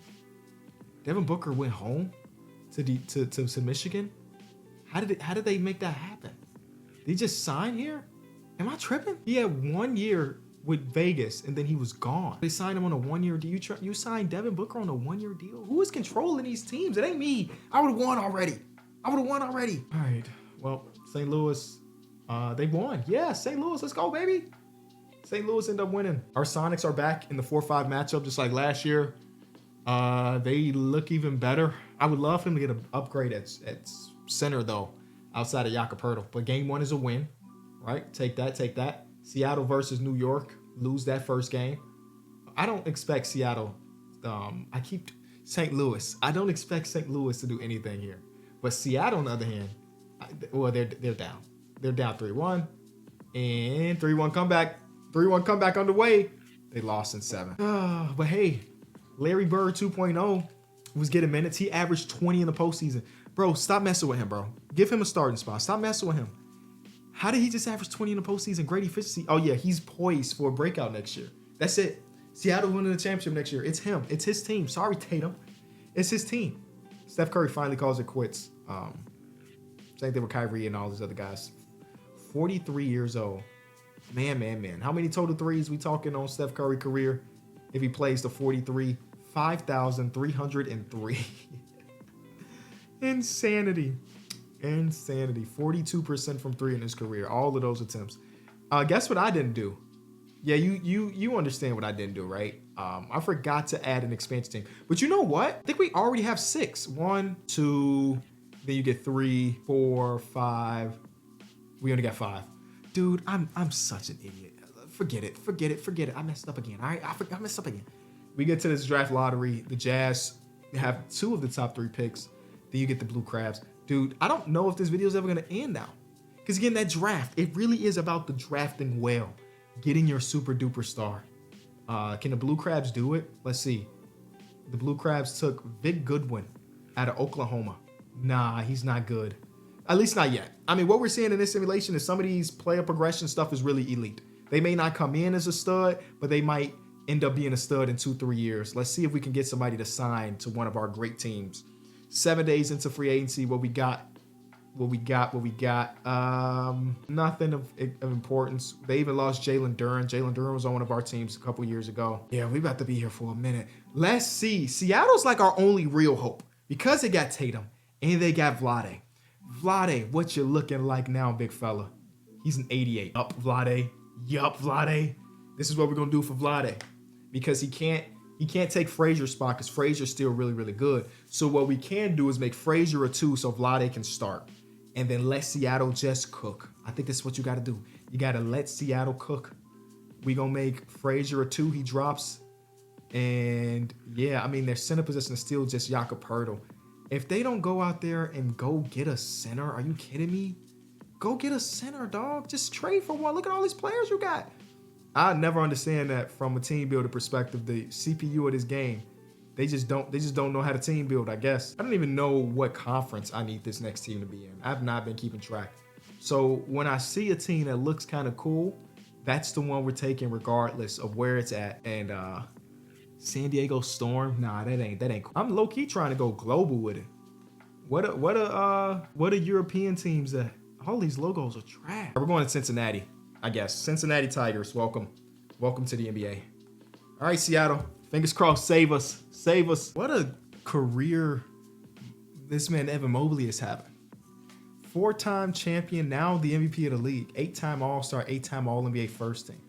Devin Booker went home to Michigan. How did they make that happen? Did he just sign here? Am I tripping? He had 1 year with Vegas and then he was gone. They signed him on a 1-year deal. You signed Devin Booker on a 1-year deal? Who is controlling these teams? It ain't me. I would have won already. All right. Well, St. Louis, they won. Yeah, St. Louis, let's go, baby. St. Louis ended up winning. Our Sonics are back in the 4-5 matchup just like last year. They look even better. I would love him to get an upgrade at center, though, outside of Jakob. But game 1 is a win, right? Take that, take that. Seattle versus New York. Lose that first game. I don't expect Seattle. St. Louis. I don't expect St. Louis to do anything here. But Seattle, on the other hand, they're down. They're down 3-1. And 3-1 comeback. 3-1 comeback underway. They lost in 7. But hey, Larry Bird 2.0 was getting minutes. He averaged 20 in the postseason. Bro, stop messing with him, bro. Give him a starting spot. Stop messing with him. How did he just average 20 in the postseason? Great efficiency. Oh, yeah, he's poised for a breakout next year. That's it. Seattle winning the championship next year. It's him. It's his team. Sorry, Tatum. It's his team. Steph Curry finally calls it quits. Same thing with Kyrie and all these other guys. 43 years old. Man. How many total threes we talking on Steph Curry career? If he plays the 43, 5,303. Insanity. 42% from 3 in his career. All of those attempts. Guess what I didn't do? Yeah, you understand what I didn't do, right? I forgot to add an expansion team. But you know what? I think we already have 6. 1, 2, then you get 3, 4, 5. We only got 5. Dude, I'm such an idiot. Forget it. I messed up again. All right, I messed up again. We get to this draft lottery. The Jazz have 2 of the top 3 picks. Then you get the Blue Crabs. Dude, I don't know if this video is ever going to end now. Because again, that draft, it really is about the drafting well. Getting your super duper star. Can the Blue Crabs do it? Let's see. The Blue Crabs took Vic Goodwin out of Oklahoma. Nah, he's not good. At least not yet. I mean, what we're seeing in this simulation is some of these player progression stuff is really elite. They may not come in as a stud, but they might end up being a stud in 2-3 years. Let's see if we can get somebody to sign to one of our great teams. 7 days into free agency, what we got. Nothing of importance. They even lost Jalen Duren. Jalen Duren was on one of our teams a couple years ago. Yeah, we about to be here for a minute. Let's see. Seattle's like our only real hope because they got Tatum and they got Vlade. Vlade, what you looking like now, big fella? He's an 88. Up, Vlade. Yup, Vlade. This is what we're gonna do for Vlade because he can't take Frazier's spot because Frazier's still really, really good. So what we can do is make Frazier a 2 so Vlade can start. And then let Seattle just cook. I think that's what you got to do. You got to let Seattle cook. We going to make Frazier a 2. He drops. And yeah, I mean, their center position is still just Jakob. If they don't go out there and go get a center, are you kidding me? Go get a center, dog. Just trade for one. Look at all these players you got. I never understand that from a team builder perspective. The CPU of this game. They just don't know how to team build, I guess. I don't even know what conference I need this next team to be in. I've not been keeping track. So when I see a team that looks kind of cool, that's the one we're taking regardless of where it's at. And San Diego Storm, nah, that ain't cool. I'm low-key trying to go global with it. What are European teams that all these logos are trash? We're going to Cincinnati, I guess. Cincinnati Tigers, welcome to the NBA. All right, Seattle. Fingers crossed, save us. What a career this man Evan Mobley is having. 4-time champion, now the MVP of the league. 8-time All-Star, 8-time All-NBA first team.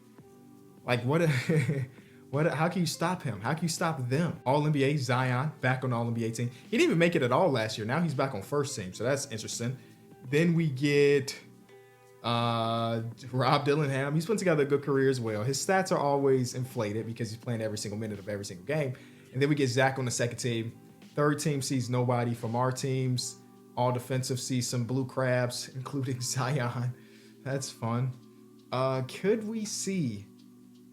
Like, how can you stop him? How can you stop them? All-NBA, Zion, back on the All-NBA team. He didn't even make it at all last year. Now he's back on first team, so that's interesting. Then we get Rob Dillingham. He's putting together a good career as well. His stats are always inflated because he's playing every single minute of every single game. And then we get Zach on the second team. Third team sees nobody from our teams. All defensive sees some Blue Crabs, including Zion. That's fun. Could we see...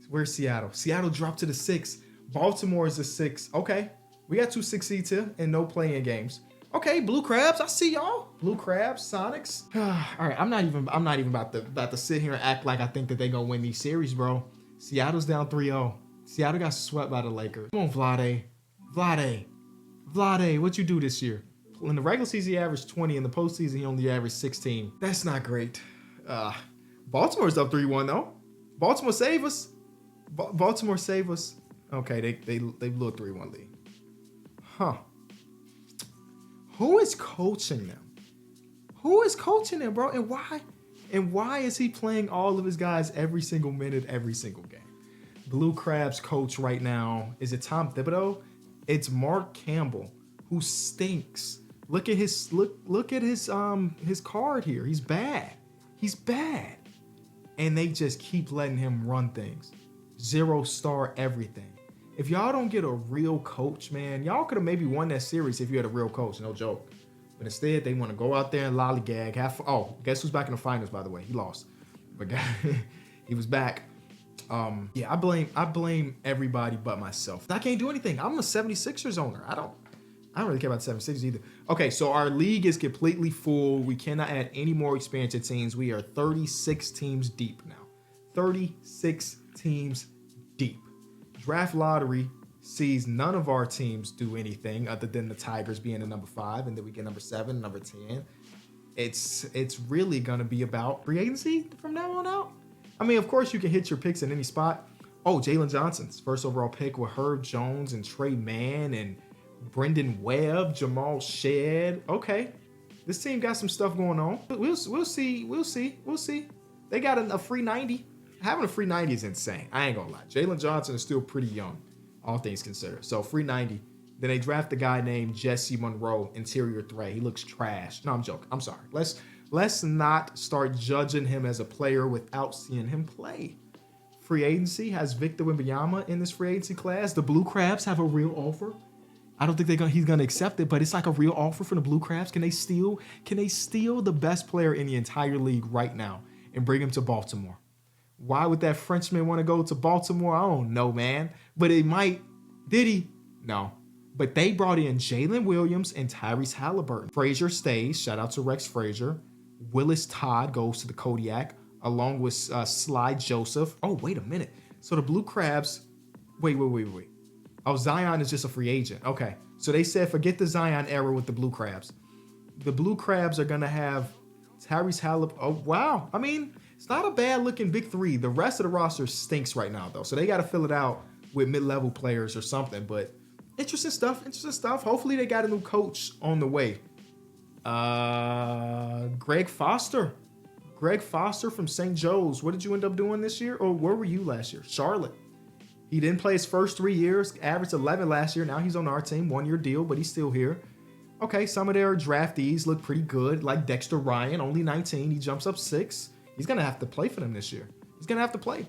Where's Seattle? Seattle dropped to the 6. Baltimore is the 6. Okay. We got 2 6 seeds here and no play-in games. Okay, Blue Crabs, I see y'all. Blue Crabs, Sonics. All right, I'm not even about to sit here and act like I think that they gonna win these series, bro. Seattle's down 3-0. Seattle got swept by the Lakers. Come on, Vlade. Vlade, what you do this year? In the regular season, he averaged 20. In the postseason, he only averaged 16. That's not great. Baltimore's up 3-1 though. Baltimore save us. Baltimore save us. Okay, they blew a 3-1 lead. Huh. Who is coaching them? Who is coaching them, bro? And why? And why is he playing all of his guys every single minute, every single game? Blue Crabs coach right now, is it Tom Thibodeau? It's Mark Campbell, who stinks. Look at his card here. He's bad. He's bad. And they just keep letting him run things. 0-star everything. If y'all don't get a real coach, man, y'all could have maybe won that series if you had a real coach, no joke. But instead, they want to go out there and lollygag. Guess who's back in the finals, by the way? He lost. But he was back. Yeah, I blame everybody but myself. I can't do anything. I'm a 76ers owner. I don't really care about the 76ers either. Okay, so our league is completely full. We cannot add any more expansion teams. We are 36 teams deep now. 36 teams deep. Draft lottery sees none of our teams do anything other than the Tigers being the number 5, and then we get number 7, number 10. It's really gonna be about free agency from now on out. I mean, of course, you can hit your picks in any spot. Oh, Jalen Johnson's first overall pick with Herb Jones and Trey Mann and Brendan Webb, Jamal Shedd. Okay, this team got some stuff going on. We'll see. They got a free 90. Having a free 90 is insane. I ain't gonna lie. Jalen Johnson is still pretty young, all things considered. So free 90. Then they draft a guy named Jesse Monroe, interior threat. He looks trash. No, I'm joking. I'm sorry. Let's not start judging him as a player without seeing him play. Free agency has Victor Wembanyama in this free agency class. The Blue Crabs have a real offer. I don't think he's gonna accept it, but it's like a real offer from the Blue Crabs. Can they steal the best player in the entire league right now and bring him to Baltimore? Why would that Frenchman want to go to Baltimore? I don't know, man. But it might. Did he? No. But they brought in Jalen Williams and Tyrese Halliburton. Frazier stays. Shout out to Rex Frazier. Willis Todd goes to the Kodiak along with Sly Joseph. Oh, wait a minute. So the Blue Crabs. Wait. Oh, Zion is just a free agent. Okay. So they said forget the Zion era with the Blue Crabs. The Blue Crabs are going to have Tyrese Halliburton. Oh, wow. I mean, it's not a bad looking big three. The rest of the roster stinks right now, though. So they got to fill it out with mid-level players or something. But interesting stuff. Hopefully they got a new coach on the way. Greg Foster from St. Joe's. What did you end up doing this year? Or where were you last year? Charlotte. He didn't play his first 3 years, averaged 11 last year. Now he's on our team, 1-year deal, but he's still here. Okay, some of their draftees look pretty good, like Dexter Ryan, only 19. He jumps up 6. He's going to have to play for them this year. He's going to have to play.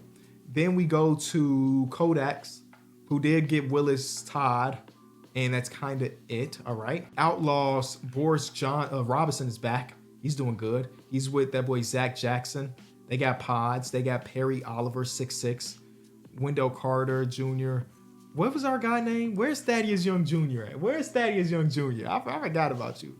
Then we go to Kodaks, who did get Willis Todd, and that's kind of it, all right? Outlaws, Boris Robinson is back. He's doing good. He's with that boy Zach Jackson. They got Pods. They got Perry Oliver, 6'6". Wendell Carter Jr. What was our guy name? Where's Thaddeus Young Jr. at? Where's Thaddeus Young Jr.? I forgot about you.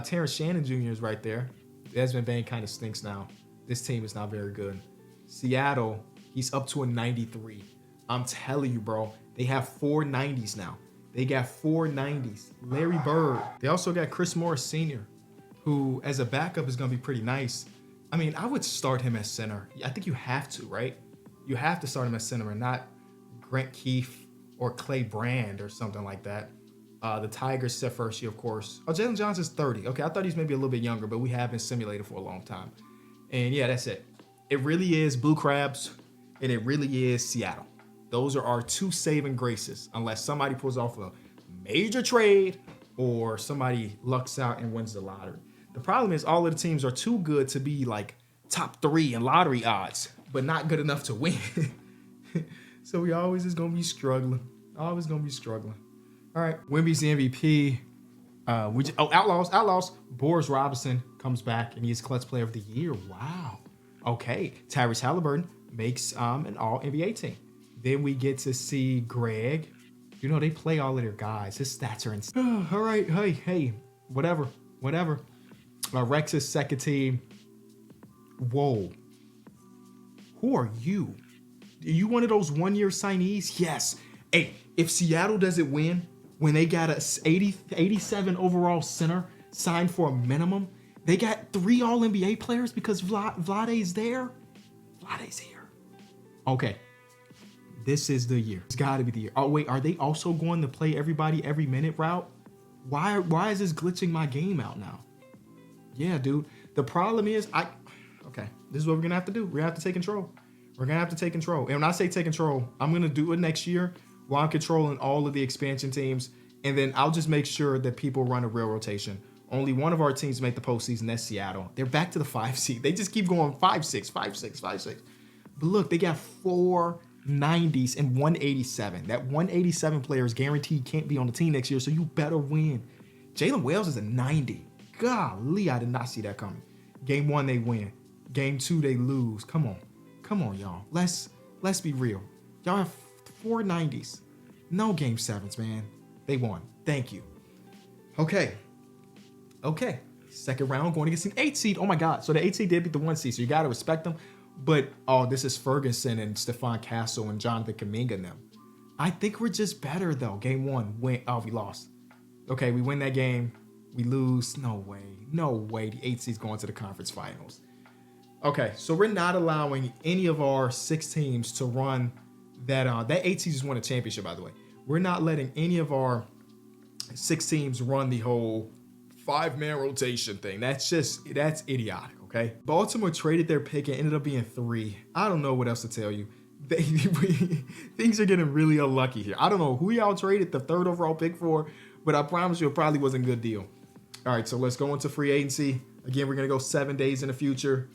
Terrence Shannon Jr. is right there. Desmond Bain kind of stinks now. This team is not very good. Seattle, he's up to a 93. I'm telling you, bro. They have 4 90s now. They got 4 90s. Larry Bird. They also got Chris Morris Sr., who as a backup is going to be pretty nice. I mean, I would start him as center. I think you have to, right? You have to start him as center and not Grant Keefe or Clay Brand or something like that. The Tigers set first year, of course. Oh, Jalen Johnson's 30. Okay, I thought he's maybe a little bit younger, but we have been simulated for a long time. And yeah, that's it. It really is Blue Crabs, and it really is Seattle. Those are our 2 saving graces, unless somebody pulls off a major trade or somebody lucks out and wins the lottery. The problem is all of the teams are too good to be like top 3 in lottery odds, but not good enough to win. So we always is going to be struggling. Always going to be struggling. All right, Wemby's the MVP. Outlaws. Boris Robinson comes back, and he's Clutch Player of the Year. Wow. Okay, Tyrese Halliburton makes an All-NBA team. Then we get to see Greg. You know, they play all of their guys. His stats are insane. All right, hey, whatever. Rex's second team. Whoa. Who are you? Are you one of those 1-year signees? Yes. Hey, if Seattle doesn't win, when they got a 87 overall center signed for a minimum, they got 3 All-NBA players because Vlade's there. Vlade's here. Okay. This is the year. It's got to be the year. Oh, wait. Are they also going to play everybody every minute route? Why is this glitching my game out now? Yeah, dude. The problem is, okay, this is what we're going to have to do. We're going to have to take control. We're going to have to take control. And when I say take control, I'm going to do it next year while I'm controlling all of the expansion teams And then I'll just make sure that people run a real rotation. Only one of our teams make the postseason. That's Seattle. They're back to the 5 seed. They just keep going 5-6, 5-6, 5-6. But look, they got 4 90s and 187. That 187 player is guaranteed can't be on the team next year, so you better win. Jalen Wells is a 90. Golly, I did not see that coming. Game 1, they win. Game 2, they lose. Come on, y'all. Let's be real. Y'all have 4 90s. No game 7s, man. They won. Thank you. Okay. Second round going against an 8 seed. Oh my God. So the 8 seed did beat the 1 seed, so you got to respect them. But, this is Ferguson and Stephon Castle and Jonathan Kuminga and them. I think we're just better, though. Game 1, we lost. Okay, we win that game. We lose. No way. The 8 seed's going to the conference finals. Okay, so we're not allowing any of our 6 teams to run that 8 seed just won a championship, by the way. We're not letting any of our 6 teams run the whole 5-man rotation thing. That's idiotic. Okay. Baltimore traded their pick and ended up being 3. I don't know what else to tell you. Things are getting really unlucky here. I don't know who y'all traded the 3rd overall pick for, but I promise you it probably wasn't a good deal. All right, so let's go into free agency. Again, we're going to go 7 days in the future.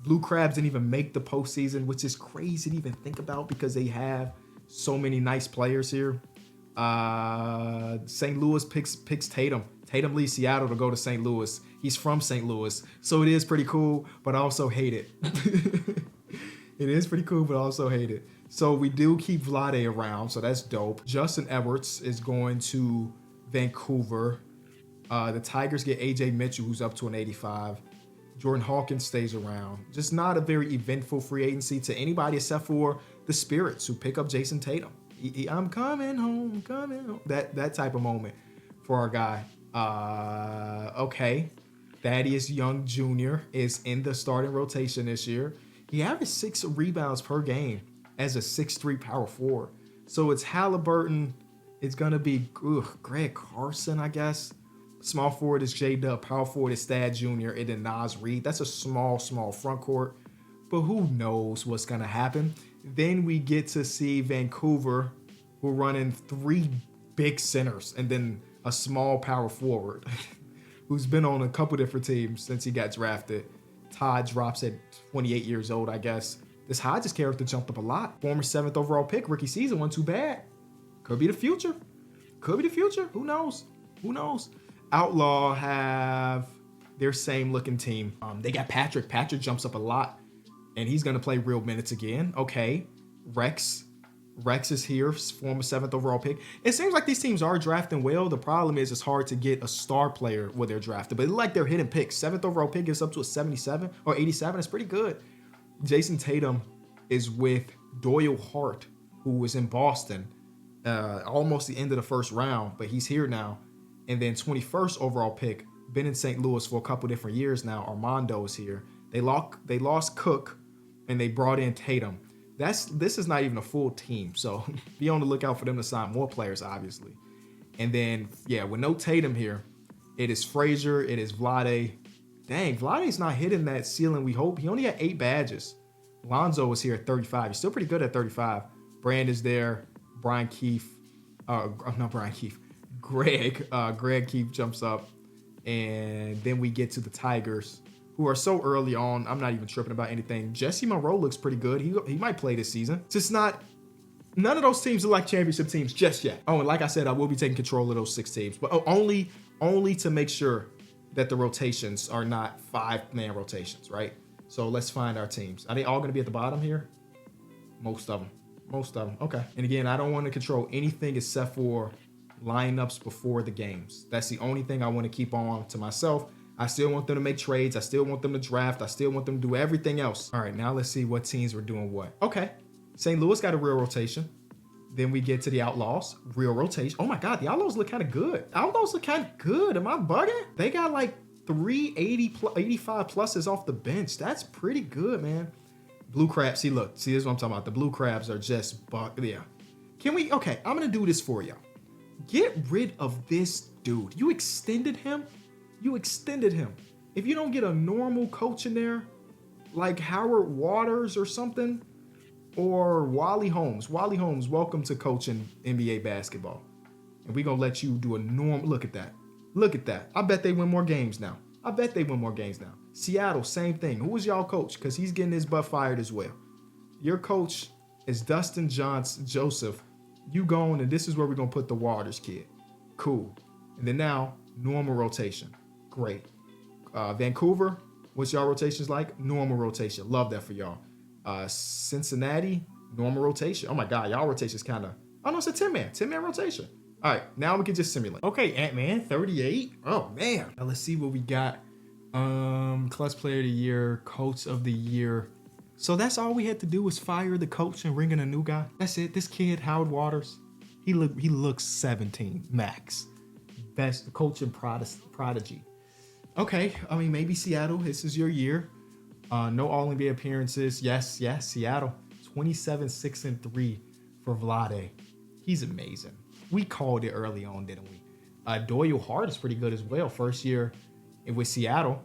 Blue Crabs didn't even make the postseason, which is crazy to even think about because they have so many nice players here. St. Louis picks Tatum. Tatum leaves Seattle to go to St. Louis. He's from St. Louis, so it is pretty cool, but I also hate it. It is pretty cool, but I also hate it. So we do keep Vlade around, so that's dope. Justin Edwards is going to Vancouver. The Tigers get AJ Mitchell, who's up to an 85. Jordan Hawkins stays around. Just not a very eventful free agency to anybody except for the Spirits, who pick up Jason Tatum. I'm coming home. That type of moment for our guy. Okay. Thaddeus Young Jr. is in the starting rotation this year. He averaged 6 rebounds per game as a 6'3" power forward. So it's Halliburton. It's going to be Greg Carson, I guess. Small forward is J-Dub. Power forward is Thad Jr. And then Nas Reed. That's a small front court. But who knows what's going to happen. Then we get to see Vancouver, who are running 3 big centers and then a small power forward who's been on a couple different teams since he got drafted. Todd drops at 28 years old, I guess. This Hodges character jumped up a lot. Former 7th overall pick, rookie season, wasn't too bad. Could be the future. Who knows? Outlaw have their same looking team. They got Patrick. Patrick jumps up a lot, and he's going to play real minutes again. Okay. Rex is here, former 7th overall pick. It seems like these teams are drafting well. The problem is it's hard to get a star player where they're drafted, but like they're hitting picks. 7th overall pick gets up to a 77 or 87. It's pretty good. Jason Tatum is with Doyle Hart, who was in Boston almost the end of the first round, but he's here now. And then 21st overall pick, been in St. Louis for a couple different years now. Armando is here. They lost Cook, and they brought in Tatum. This is not even a full team, so be on the lookout for them to sign more players, obviously. And then, with no Tatum here, it is Frazier, it is Vlade. Dang, Vlade's not hitting that ceiling we hope. He only had 8 badges. Lonzo is here at 35. He's still pretty good at 35. Brand is there. Greg Keefe jumps up. And then we get to the Tigers, who are so early on, I'm not even tripping about anything. Jesse Monroe looks pretty good. He might play this season. Just none of those teams are like championship teams just yet. Oh, and like I said, I will be taking control of those 6 teams, but only to make sure that the rotations are not 5-man rotations, right? So let's find our teams. Are they all going to be at the bottom here? Most of them. Okay. And again, I don't want to control anything except for lineups before the games. That's the only thing I want to keep on to myself. I still want them to make trades. I still want them to draft. I still want them to do everything else. All right, now let's see what teams were doing what. Okay, St. Louis got a real rotation. Then we get to the Outlaws, real rotation. Oh my God, the Outlaws look kind of good. Outlaws look kind of good. Am I bugging? They got like 85 pluses off the bench. That's pretty good, man. Blue Crabs, see, this is what I'm talking about. The Blue Crabs are just, okay, I'm going to do this for you. Get rid of this dude. You extended him. If you don't get a normal coach in there, like Howard Waters or something, or Wally Holmes. Wally Holmes, welcome to coaching NBA basketball. And we're going to let you do a normal. Look at that. Look at that. I bet they win more games now. I bet they win more games now. Seattle, same thing. Who is y'all coach? Because he's getting his butt fired as well. Your coach is Dustin Joseph. You going, and this is where we're going to put the Waters kid. Cool. And then now, normal rotation. Great. Vancouver, what's y'all rotations like? Normal rotation. Love that for y'all. Cincinnati, normal rotation. Oh my God, y'all rotations kind of, oh no, it's a 10-man. 10-man rotation. All right, now we can just simulate. Okay, Ant-Man, 38. Oh man. Now let's see what we got. Clutch Player of the Year, Coach of the Year. So that's all we had to do was fire the coach and bring in a new guy. That's it. This kid, Howard Waters, he looks 17 max. Best coach and prodigy. Okay, I mean maybe Seattle. This is your year. No All-NBA appearances. Yes, Seattle. 27-6-3 for Vlade. He's amazing. We called it early on, didn't we? Doyle Hart is pretty good as well. First year with Seattle.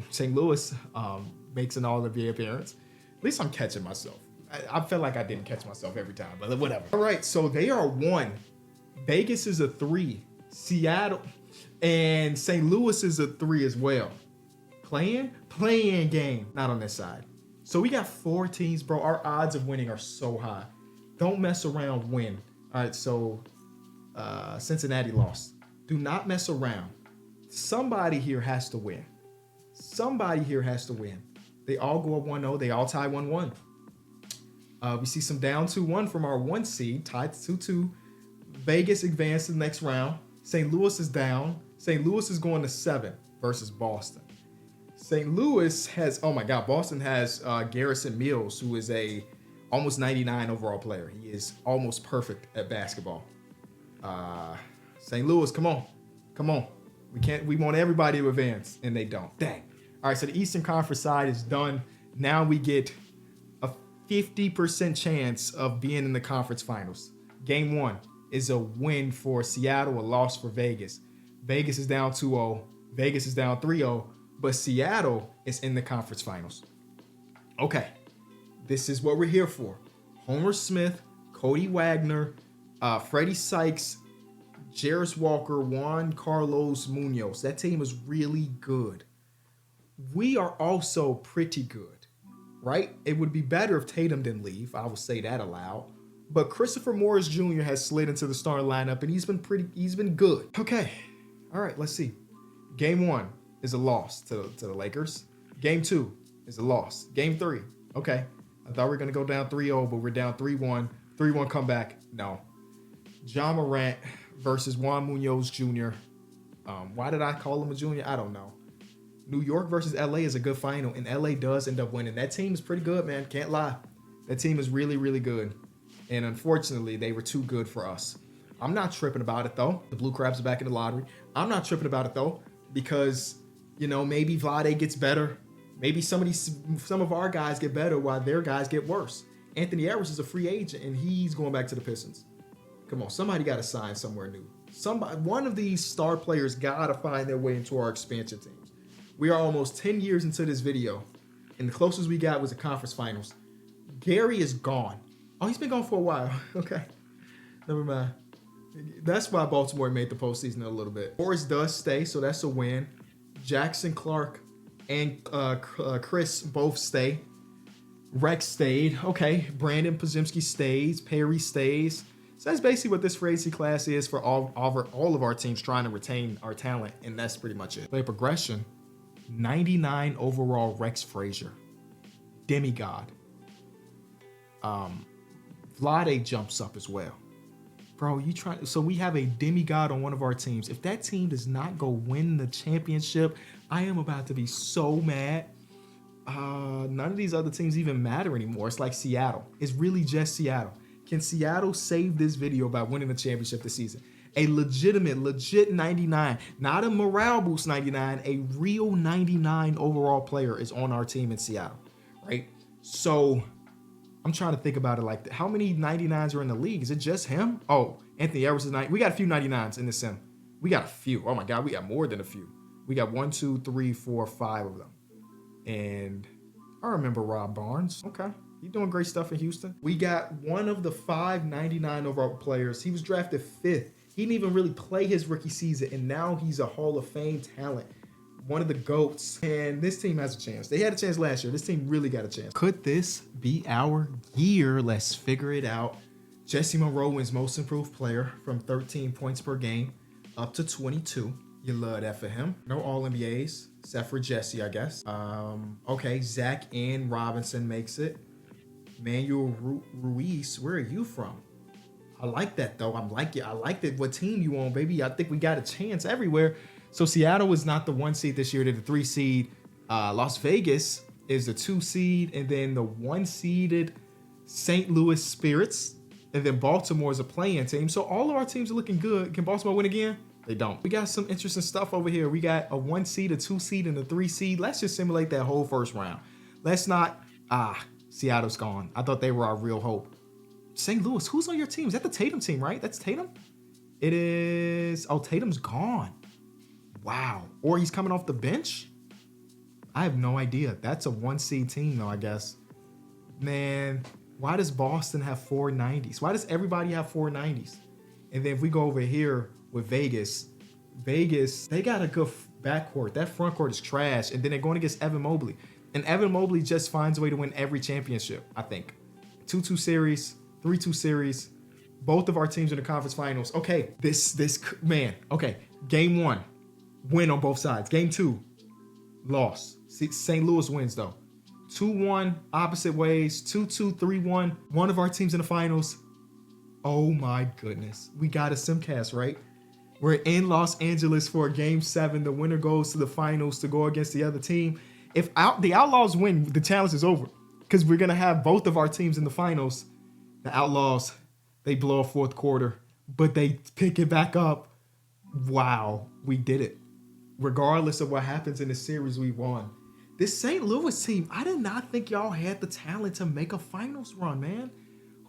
St. Louis makes an All-NBA appearance. At least I'm catching myself. I felt like I didn't catch myself every time, but whatever. All right, so they are 1. Vegas is a 3. Seattle and St. Louis is a 3 as well. Playing game, not on this side. So we got 4 teams, bro. Our odds of winning are so high. Don't mess around, win. All right, so Cincinnati lost. Do not mess around. Somebody here has to win. Somebody here has to win. They all go up 1-0. They all tie 1-1. We see some down 2-1 from our 1 seed, tied 2-2. Vegas advanced to the next round. St. Louis is down. St. Louis is going to 7 versus Boston. St. Louis has, oh my God, Boston has Garrison Mills, who is a almost 99 overall player. He is almost perfect at basketball. St. Louis, come on. We want everybody to advance, and they don't. Dang. All right, so the Eastern Conference side is done. Now we get a 50% chance of being in the conference finals. Game 1 is a win for Seattle, a loss for Vegas. Vegas is down 2-0. Vegas is down 3-0. But Seattle is in the conference finals. Okay, this is what we're here for. Homer Smith, Cody Wagner, Freddie Sykes, Jarris Walker, Juan Carlos Munoz. That team is really good. We are also pretty good, right? It would be better if Tatum didn't leave. I will say that aloud. But Christopher Morris Jr. has slid into the starting lineup, and he's been good. Okay, all right, let's see. Game 1 is a loss to the Lakers. Game 2 is a loss. Game 3, okay. I thought we were going to go down 3-0, but we're down 3-1. 3-1 comeback. No. John Morant versus Juan Munoz Jr. Why did I call him a junior? I don't know. New York versus LA is a good final, and LA does end up winning. That team is pretty good, man. Can't lie. That team is really, really good. And unfortunately, they were too good for us. I'm not tripping about it, though. The Blue Crabs are back in the lottery. I'm not tripping about it, though, because, you know, maybe Vlade gets better. Maybe some of our guys get better while their guys get worse. Anthony Edwards is a free agent, and he's going back to the Pistons. Come on, somebody got to sign somewhere new. One of these star players got to find their way into our expansion teams. We are almost 10 years into this video, and the closest we got was the conference finals. Gary is gone. Oh, he's been gone for a while. Okay, never mind. That's why Baltimore made the postseason a little bit. Morris does stay, so that's a win. Jackson Clark and Chris both stay. Rex stayed. Okay, Brandon Podziemski stays. Perry stays. So that's basically what this free agency class is for all of our teams trying to retain our talent, and that's pretty much it. Play progression. 99 overall Rex Frazier. Demigod. Vlade jumps up as well. Bro, so we have a demigod on one of our teams. If that team does not go win the championship, I am about to be so mad. None of these other teams even matter anymore. It's like Seattle. It's really just Seattle. Can Seattle save this video by winning the championship this season? A legit 99, not a morale boost 99, a real 99 overall player is on our team in Seattle, right? So I'm trying to think about it like that. How many 99s are in the league? Is it just him? Oh, Anthony Edwards is 90. We got a few 99s in the sim. We got a few. Oh my God, we got more than a few. We got 1, 2, 3, 4, 5 of them. And I remember Rob Barnes. Okay. He's doing great stuff in Houston. We got one of the 5 99 overall players. He was drafted 5th He didn't even really play his rookie season, and now he's a Hall of Fame talent. One of the GOATs. And this team has a chance. They had a chance last year. This team really got a chance. Could this be our year? Let's figure it out. Jesse Monroe wins Most Improved Player from 13 points per game up to 22. You love that for him. No All-NBAs, except for Jesse, I guess. Okay, Zach and Robinson makes it. Manuel Ruiz, where are you from? I like that, though. I like it. I like that. What team you on, baby? I think we got a chance everywhere. So Seattle is not the 1 seed this year. They're the 3 seed. Las Vegas is the 2 seed. And then the 1 seeded St. Louis Spirits. And then Baltimore is a play-in team. So all of our teams are looking good. Can Baltimore win again? They don't. We got some interesting stuff over here. We got a 1 seed, a 2 seed, and a 3 seed. Let's just simulate that whole first round. Let's not... Seattle's gone. I thought they were our real hope. St. Louis, who's on your team? Is that the Tatum team, right? That's Tatum? It is... Oh, Tatum's gone. Wow. Or he's coming off the bench? I have no idea. That's a 1 seed team, though, I guess. Man, why does Boston have 490s? Why does everybody have 490s? And then if we go over here with Vegas, they got a good backcourt. That front court is trash. And then they're going against Evan Mobley. And Evan Mobley just finds a way to win every championship, I think. 2-2 series, 3-2 series. Both of our teams in the conference finals. Okay, man. Okay, game 1, win on both sides. Game 2, loss. St. Louis wins, though. 2-1, opposite ways. 2-2, 3-1. One of our teams in the finals. Oh, my goodness. We got a Simcast, right? We're in Los Angeles for Game 7. The winner goes to the finals to go against the other team. If the Outlaws win, the challenge is over because we're going to have both of our teams in the finals. The Outlaws, they blow a fourth quarter, but they pick it back up. Wow, we did it. Regardless of what happens in the series, we won. This St. Louis team, I did not think y'all had the talent to make a finals run, man.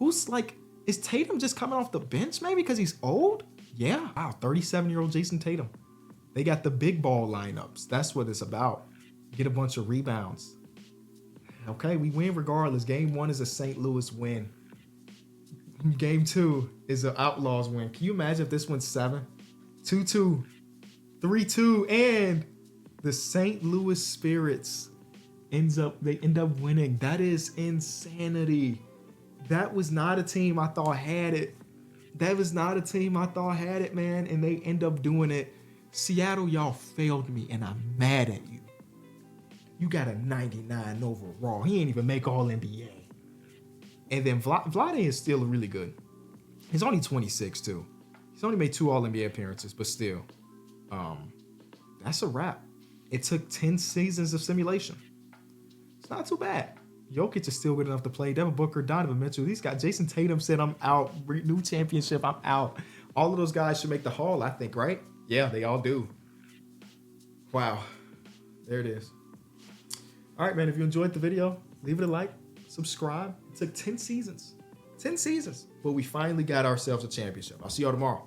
Is Tatum just coming off the bench maybe because he's old? Yeah. Wow, 37-year-old Jason Tatum. They got the big ball lineups. That's what it's about. Get a bunch of rebounds. Okay, we win regardless. Game 1 is a St. Louis win. Game 2 is an Outlaws win. Can you imagine if this went 7? 2-2, 3-2, and the St. Louis Spirits end up winning. That is insanity. That was not a team I thought had it. Man. And they end up doing it. Seattle, y'all failed me, and I'm mad at you. You got a 99 overall. He ain't even make All-NBA. And then Vlade is still really good. He's only 26, too. He's only made 2 All-NBA appearances, but still. That's a wrap. It took 10 seasons of simulation. It's not too bad. Jokic is still good enough to play. Devin Booker, Donovan Mitchell. These guys. Jason Tatum said, I'm out. New championship, I'm out. All of those guys should make the Hall, I think, right? Yeah, they all do. Wow. There it is. All right, man. If you enjoyed the video, leave it a like, subscribe. It took 10 seasons. 10 seasons. But we finally got ourselves a championship. I'll see y'all tomorrow.